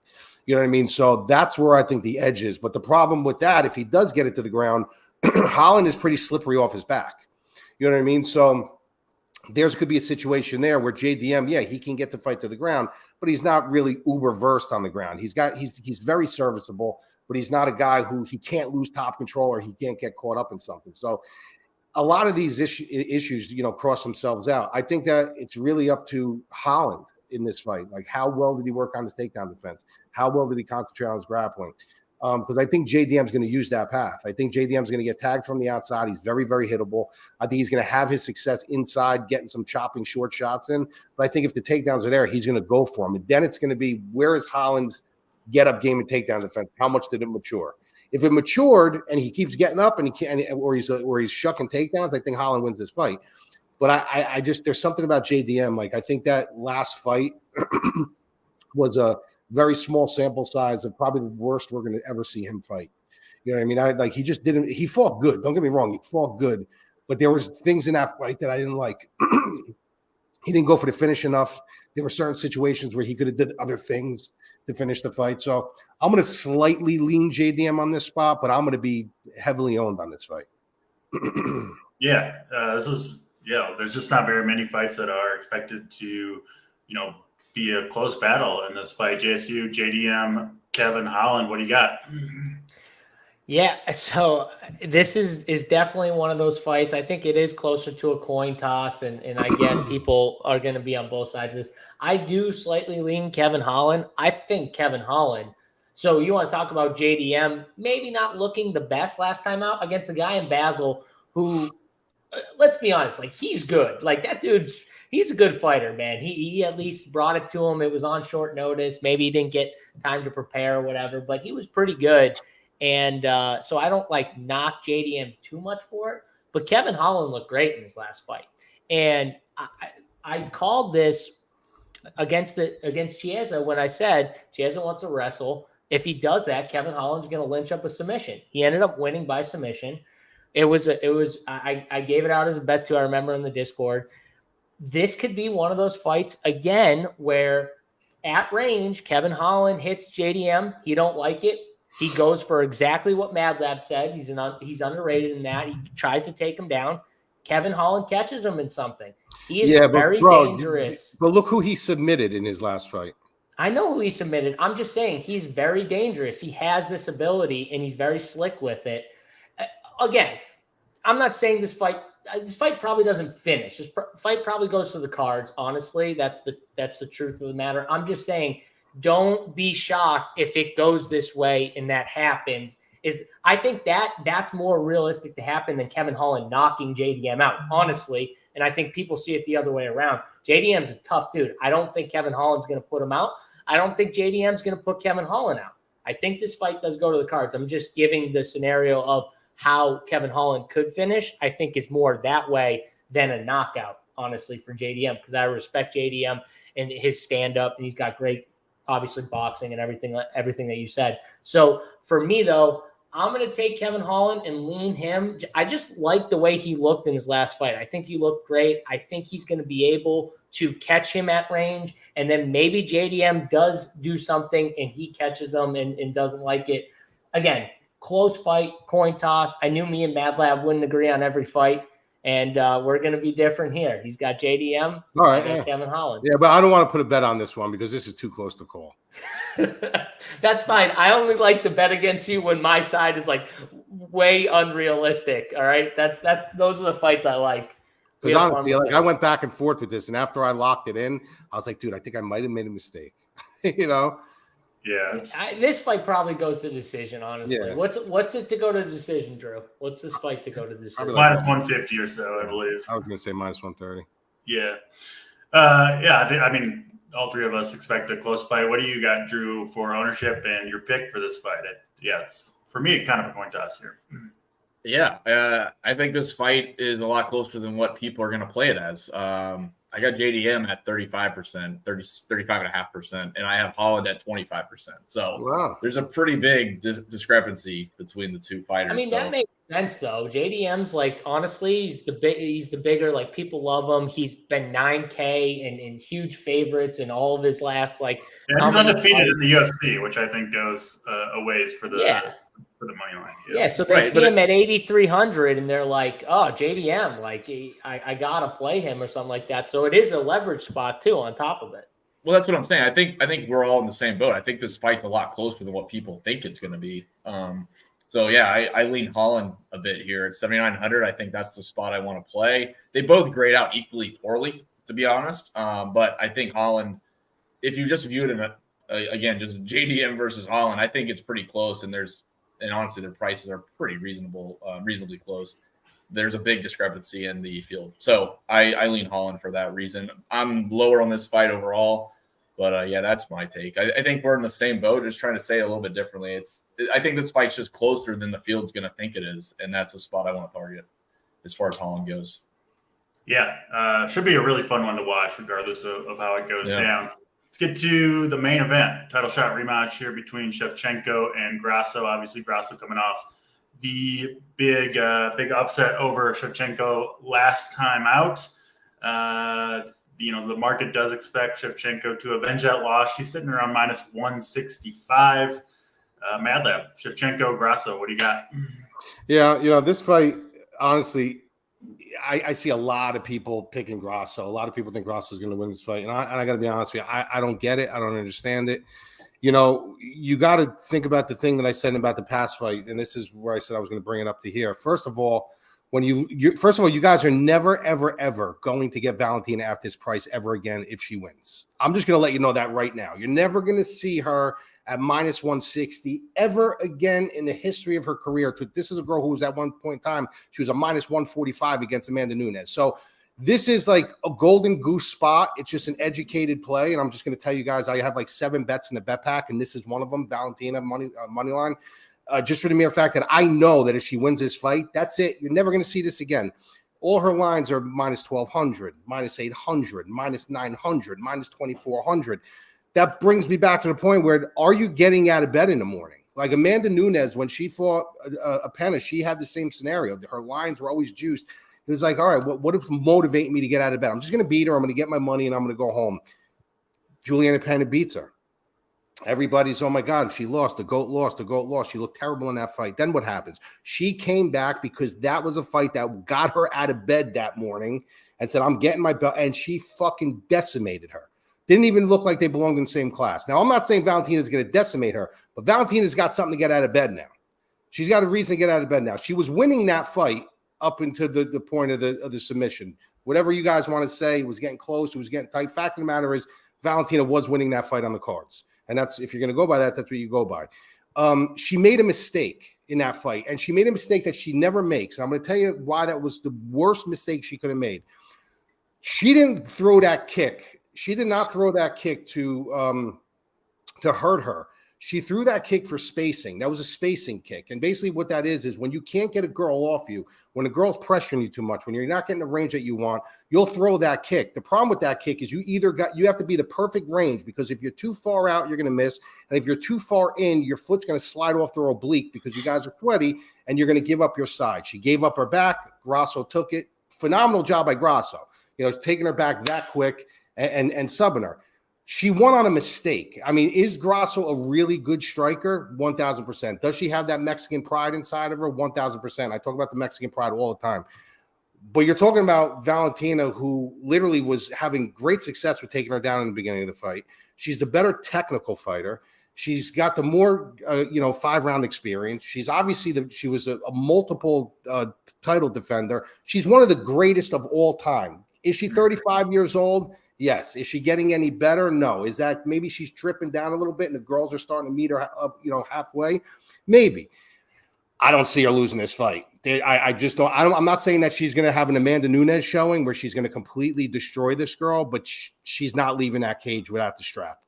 You know what I mean? So that's where I think the edge is. But the problem with that, if he does get it to the ground, Holland is pretty slippery off his back. You know what I mean? So there's could be a situation there where JDM, yeah, he can get the fight to the ground, but he's not really uber versed on the ground. He's very serviceable, but he's not a guy who he can't lose top control or he can't get caught up in something. So a lot of these issues, cross themselves out. I think that it's really up to Holland in this fight. Like, how well did he work on his takedown defense? How well did he concentrate on his grappling? because I think JDM is going to use that path. I think JDM is going to get tagged from the outside. He's very, very hittable. I think he's going to have his success inside, getting some chopping short shots in. But I think if the takedowns are there, he's going to go for them. And then it's going to be, where is Holland's get-up game and takedown defense? How much did it mature? If it matured and he keeps getting up and he can't, or he's shucking takedowns, I think Holland wins this fight. But I just, there's something about JDM. Like, I think that last fight was a very small sample size of probably the worst we're going to ever see him fight. You know what I mean? He just didn't, he fought good. Don't get me wrong. He fought good, but there was things in that fight that I didn't like. He didn't go for the finish enough. There were certain situations where he could have did other things to finish the fight. So I'm going to slightly lean JDM on this spot, but I'm going to be heavily owned on this fight. There's just not very many fights that are expected to, be a close battle in this fight. JSU, JDM, Kevin, Holland, what do you got? Yeah, so this is definitely one of those fights. I think it is closer to a coin toss, and I get people are going to be on both sides of this. I do slightly lean Kevin Holland. I think Kevin Holland. So you want to talk about JDM maybe not looking the best last time out against a guy in Basel who, let's be honest, like, he's good. Like, that he's a good fighter, man. He at least brought it to him. It was on short notice. Maybe he didn't get time to prepare or whatever, but he was pretty good. And so I don't knock JDM too much for it, but Kevin Holland looked great in his last fight. And I called this against Chiesa when I said Chiesa wants to wrestle. If he does that, Kevin Holland's going to lynch up a submission. He ended up winning by submission. I gave it out as a bet too. I remember in the Discord. This could be one of those fights again where at range, Kevin Holland hits JDM. He don't like it. He goes for exactly what Mad Lab said. He's underrated in that. He tries to take him down. Kevin Holland catches him in something. He is very dangerous. But look who he submitted in his last fight. I know who he submitted. I'm just saying he's very dangerous. He has this ability, and he's very slick with it. Again, I'm not saying this fight probably doesn't finish. This fight probably goes to the cards. Honestly, that's the truth of the matter. I'm just saying, don't be shocked if it goes this way and that happens. I think that's more realistic to happen than Kevin Holland knocking JDM out, honestly. And I think people see it the other way around. JDM's a tough dude. I don't think Kevin Holland's going to put him out. I don't think JDM's going to put Kevin Holland out. I think this fight does go to the cards. I'm just giving the scenario of how Kevin Holland could finish. I think is more that way than a knockout, honestly, for JDM, because I respect JDM and his stand-up, and he's got great, obviously, boxing and everything that you said. So for me, though, I'm going to take Kevin Holland and lean him. I just like the way he looked in his last fight. I think he looked great. I think he's going to be able to catch him at range, and then maybe JDM does do something and he catches him and doesn't like it. Again, close fight, coin toss. I knew me and Mad Lab wouldn't agree on every fight, and we're going to be different here. He's got JDM. All right, I got Kevin Holland. Yeah, but I don't want to put a bet on this one because this is too close to call. That's fine. I only like to bet against you when my side is way unrealistic. All right, those are the fights I like. Because honestly, I went back and forth with this, and after I locked it in, I was like, dude, I think I might have made a mistake. Yeah, this fight probably goes to decision, honestly. Yeah. What's it to go to decision, Drew? What's this fight to go to decision? Minus 150 or so, I believe. I was going to say minus 130. Yeah. I mean, all three of us expect a close fight. What do you got, Drew, for ownership and your pick for this fight? It's, for me, kind of a coin toss here. Yeah, I think this fight is a lot closer than what people are going to play it as. I got JDM at 35%, 35.5%, and I have Holland at 25%. So There's a pretty big discrepancy between the two fighters. I mean, that makes sense, though. JDM's honestly, he's the bigger, people love him. He's been 9K and huge favorites in all of his last, he's undefeated in the UFC, which I think goes a ways for the for the money line. Yeah, so they see him at 8,300 and they're like, oh, JDM, I got to play him or something like that. So it is a leverage spot, too, on top of it. Well, that's what I'm saying. I think we're all in the same boat. I think this fight's a lot closer than what people think it's going to be. I lean Holland a bit here at 7,900. I think that's the spot I want to play. They both grade out equally poorly, to be honest. But I think Holland, if you just view it in again, just JDM versus Holland, I think it's pretty close. And honestly, their prices are pretty reasonably close. There's a big discrepancy in the field. So I lean Holland for that reason. I'm lower on this fight overall. But, yeah, that's my take. I think we're in the same boat, just trying to say it a little bit differently. I think this fight's just closer than the field's going to think it is, and that's a spot I want to target as far as Holland goes. Yeah, should be a really fun one to watch regardless of how it goes down. Let's get to the main event. Title shot rematch here between Shevchenko and Grasso. Obviously, Grasso coming off the big upset over Shevchenko last time out. The market does expect Shevchenko to avenge that loss. She's sitting around minus 165. Madlab, Shevchenko, Grasso, what do you got? Yeah, this fight, honestly, I see a lot of people picking Grasso. A lot of people think Grasso is going to win this fight. And I got to be honest with you, I don't get it. I don't understand it. You got to think about the thing that I said about the past fight. And this is where I said I was going to bring it up to here. First of all, you guys are never, ever, ever going to get Valentina at this price ever again if she wins. I'm just going to let you know that right now. You're never going to see her at minus 160 ever again in the history of her career. This is a girl who was at one point in time, she was a minus 145 against Amanda Nunes. So this is like a golden goose spot. It's just an educated play. And I'm just going to tell you guys, I have like 7 bets in the bet pack, and this is one of them, Valentina money line. Just for the mere fact that I know that if she wins this fight, that's it. You're never going to see this again. All her lines are minus 1,200, minus 800, minus 900, minus 2,400. That brings me back to the point where, are you getting out of bed in the morning? Like Amanda Nunes, when she fought a Penna, she had the same scenario. Her lines were always juiced. It was like, all right, what would motivate me to get out of bed? I'm just going to beat her. I'm going to get my money, and I'm going to go home. Juliana Penna beats her. Everybody's, oh my God, she lost. The GOAT lost. The GOAT lost. She looked terrible in that fight. Then what happens? She came back because that was a fight that got her out of bed that morning and said, I'm getting my belt. And she fucking decimated her. Didn't even look like they belonged in the same class. Now, I'm not saying Valentina's going to decimate her, but Valentina's got something to get out of bed now. She's got a reason to get out of bed now. She was winning that fight up into the point of the submission. Whatever you guys want to say, it was getting close. It was getting tight. Fact of the matter is, Valentina was winning that fight on the cards. And that's, if you're going to go by that, that's what you go by. She made a mistake in that fight, and she made a mistake that she never makes. And I'm going to tell you why that was the worst mistake she could have made. She didn't throw that kick. She did not throw that kick to hurt her. She threw that kick for spacing. That was a spacing kick. And basically what that is when you can't get a girl off you, when a girl's pressuring you too much, when you're not getting the range that you want, you'll throw that kick. The problem with that kick is you have to be the perfect range, because if you're too far out, you're going to miss. And if you're too far in, your foot's going to slide off the oblique because you guys are sweaty and you're going to give up your side. She gave up her back. Grasso took it. Phenomenal job by Grasso. Taking her back that quick and subbing her. She won on a mistake. I mean, is Grasso a really good striker? 1,000%. Does she have that Mexican pride inside of her? 1,000%. I talk about the Mexican pride all the time. But you're talking about Valentina, who literally was having great success with taking her down in the beginning of the fight. She's the better technical fighter. She's got the more, 5-round experience. She's obviously she was a multiple title defender. She's one of the greatest of all time. Is she 35 years old? Yes. Is she getting any better? No. Is that maybe she's tripping down a little bit and the girls are starting to meet her up, halfway? Maybe. I don't see her losing this fight. I just don't. I'm not saying that she's going to have an Amanda Nunes showing where she's going to completely destroy this girl, but she's not leaving that cage without the strap.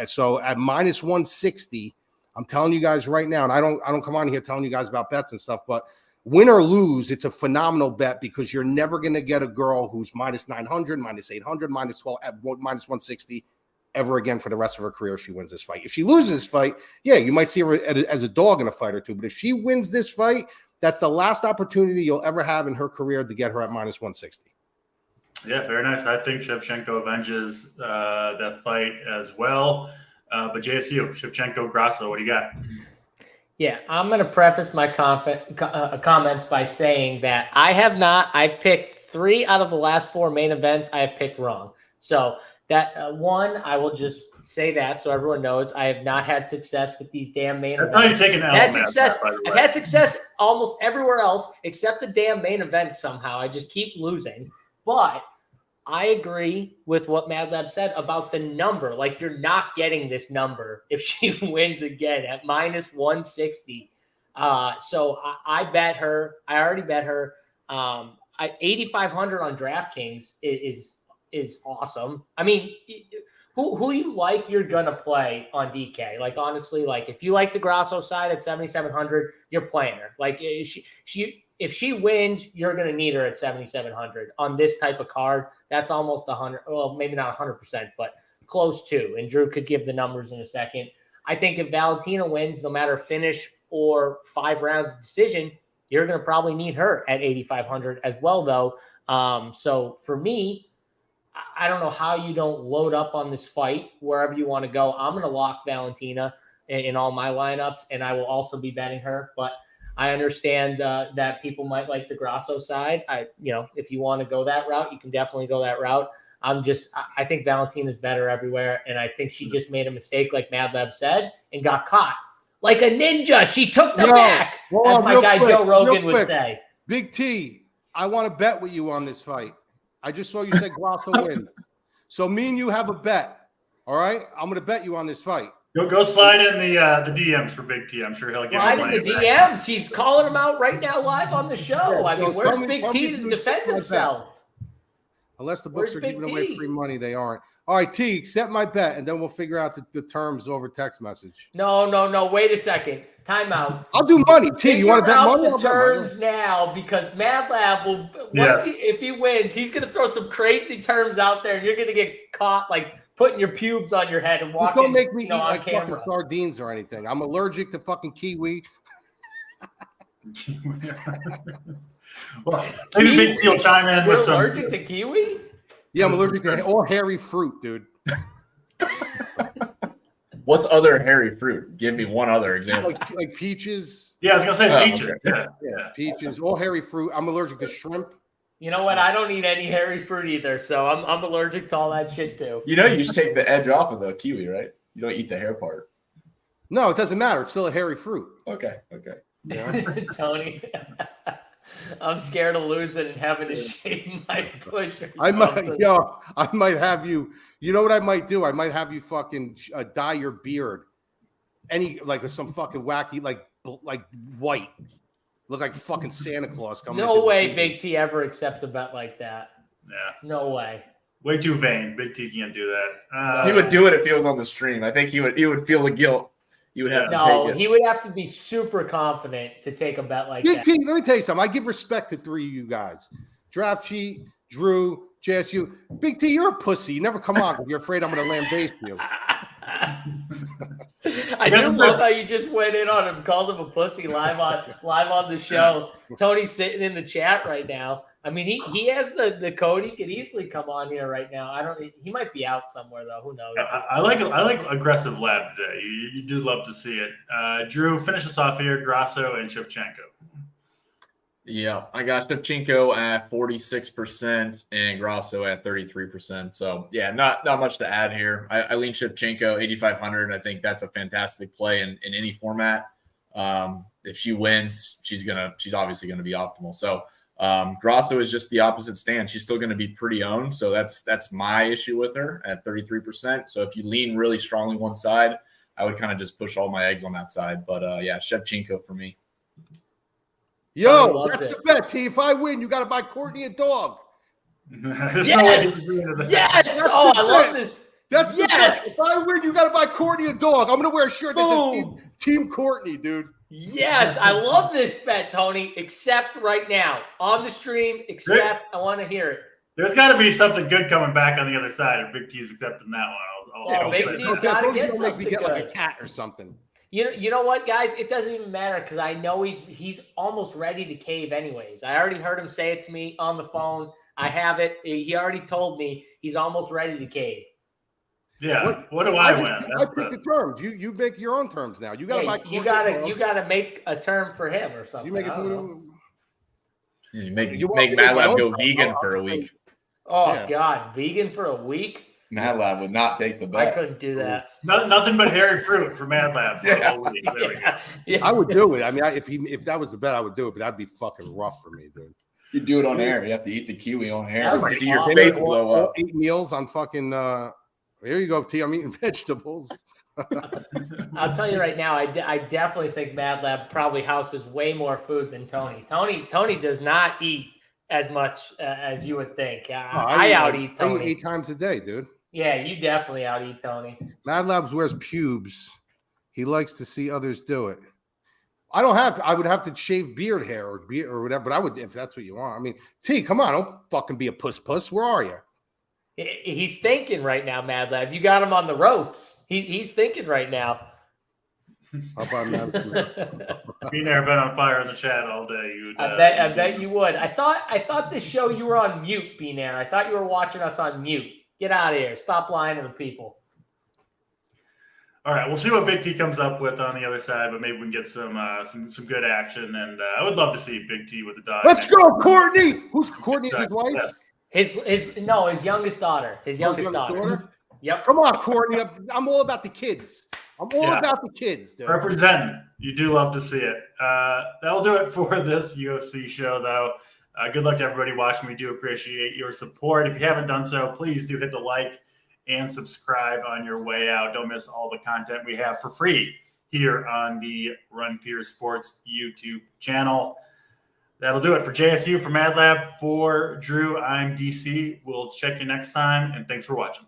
So at minus 160, I'm telling you guys right now, and I don't come on here telling you guys about bets and stuff, but win or lose, it's a phenomenal bet because you're never going to get a girl who's minus 900, minus 800, minus 12, at minus 160 ever again for the rest of her career if she wins this fight. If she loses this fight, yeah, you might see her as a dog in a fight or two. But if she wins this fight, that's the last opportunity you'll ever have in her career to get her at minus 160. Yeah, very nice. I think Shevchenko avenges that fight as well. But JSU, Shevchenko, Grasso, what do you got? Yeah, I'm going to preface my comments by saying that I picked 3 out of the last 4 main events I have picked wrong. So that one, I will just say that so everyone knows I have not had success with these damn main events. I've had success almost everywhere else except the damn main event somehow. I just keep losing. But I agree with what Mad Lab said about the number. Like, you're not getting this number if she wins again at minus 160. So I bet her. I already bet her. 8,500 on DraftKings is awesome. I mean, who you like, you're gonna play on DK. Like, honestly, like if you like the Grasso side at 7,700, you're playing her. Like if she wins, you're going to need her at 7,700 on this type of card. That's almost 100. Well, maybe not 100%, but close to. And Drew could give the numbers in a second. I think if Valentina wins, no matter finish or 5 rounds of decision, you're going to probably need her at 8,500 as well, though. So for me, I don't know how you don't load up on this fight wherever you want to go. I'm going to lock Valentina in all my lineups, and I will also be betting her. But I understand that people might like the Grasso side. If you want to go that route, you can definitely go that route. I think Valentina's better everywhere, and I think she just made a mistake, like Mad Lab said, and got caught like a ninja. She took the back, as my guy Joe Rogan would say. Big T, I want to bet with you on this fight. I just saw you say Grasso wins, so me and you have a bet. All right, I'm going to bet you on this fight. Go slide in the DMs for Big T. I'm sure he'll get slide in the DMs. He's calling him out right now live on the show. I mean, where's Big T to defend himself? Unless the books are giving away free money, they aren't. All right, T, accept my bet, and then we'll figure out the terms over text message. No. Wait a second. Time out. I'll do money. T, you want to bet money? The terms now, because Mad Lab will. If he wins, he's going to throw some crazy terms out there, and you're going to get caught like putting your pubes on your head and walking. Don't make me eat like fucking sardines or anything. I'm allergic to fucking kiwi. Well, maybe Big T will chime in with some. Allergic to kiwi? Yeah, I'm allergic to all hairy fruit, dude. What's other hairy fruit? Give me one other example. Like peaches. Yeah, I was gonna say peaches. Okay. Yeah, peaches, all hairy fruit. I'm allergic to shrimp. You know what? I don't eat any hairy fruit either, so I'm allergic to all that shit too. You just take the edge off of the kiwi, right? You don't eat the hair part. No, it doesn't matter. It's still a hairy fruit. Okay. Yeah. Tony, I'm scared of losing and having to shave my bush. I might have you. You know what I might do? I might have you fucking dye your beard, some fucking wacky like white. Look like fucking Santa Claus coming. No way Big T ever accepts a bet like that. Yeah. No way. Way too vain. Big T can't do that. He would do it if he was on the stream. I think he would feel the guilt. You would have to take it. He would have to be super confident to take a bet like Big that. T, let me tell you something. I give respect to 3 of you guys. Draft Cheat, Drew, JSU. Big T, you're a pussy. You never come on because you're afraid I'm going to lambaste you. I do love how you just went in on him, called him a pussy live on the show. Tony's sitting in the chat right now. I mean, he has the code. He could easily come on here right now. He might be out somewhere though. Who knows? I like aggressive lab today. You do love to see it. Drew, finish us off here. Grasso and Shevchenko. Yeah, I got Shevchenko at 46% and Grasso at 33%. So yeah, not much to add here. I lean Shevchenko 8,500. I think that's a fantastic play in any format. If she wins, she's obviously gonna be optimal. So Grasso is just the opposite stance. She's still gonna be pretty owned. So that's my issue with her at 33%. So if you lean really strongly one side, I would kind of just push all my eggs on that side. But yeah, Shevchenko for me. Yo, that's the bet, T. If I win, you got to buy Courtney a dog. Yes. Oh, I love this. That's the bet. If I win, you got to buy Courtney a dog. I'm going to wear a shirt that says Team Courtney, dude. Yes, I love this bet, Tony. Except right now on the stream. I want to hear it. There's got to be something good coming back on the other side if Big T's accepting that one. Big T's got to get something good. Like a cat or something. You know what, guys? It doesn't even matter because I know he's almost ready to cave anyways. I already heard him say it to me on the phone. I have it. He already told me he's almost ready to cave. Yeah. What do I win? I pick the terms. You make your own terms now. You got to you got to make a term for him or something. You make it to you make Mad Lab go vegan for a week. Oh God, vegan for a week? Mad Lab would not take the bet. I couldn't do that. Nothing but hairy fruit for Mad Lab for a whole week. I would do it. I mean, if that was the bet, I would do it, but that'd be fucking rough for me, dude. You do it on air. You have to eat the kiwi on air. Oh my See your God. face blow up. 8 meals on fucking. Here you go, T. I'm eating vegetables. I'll tell you right now, I definitely think Mad Lab probably houses way more food than Tony. Tony does not eat as much as you would think. I out-eat Tony. I eat 8 times a day, dude. Yeah, you definitely out-eat Tony. Mad Labs wears pubes. He likes to see others do it. I would have to shave beard hair or whatever, but I would, if that's what you want. I mean, T, come on, don't fucking be a puss. Where are you? He's thinking right now, Mad Lab. You got him on the ropes. He's thinking right now. How about Mad? Being there, been on fire in the chat all day. I bet you would. I thought this show you were on mute, Beanair. I thought you were watching us on mute. Get out of here. Stop lying to the people. All right, we'll see what Big T comes up with on the other side, but maybe we can get some good action. And I would love to see Big T with the dog. Let's go, Courtney. Who's Courtney? Is his wife? Yes. His youngest daughter. His youngest daughter. Yep. Come on, Courtney. I'm all about the kids. I'm all about the kids, dude. Representing. You do love to see it. That'll do it for this UFC show, though. Good luck to everybody watching. We do appreciate your support. If you haven't done so, please do hit the like and subscribe on your way out. Don't miss all the content we have for free here on the Run Pier Sports YouTube channel. That'll do it for JSU, for Mad Lab, for Drew. I'm DC. We'll check you next time, and thanks for watching.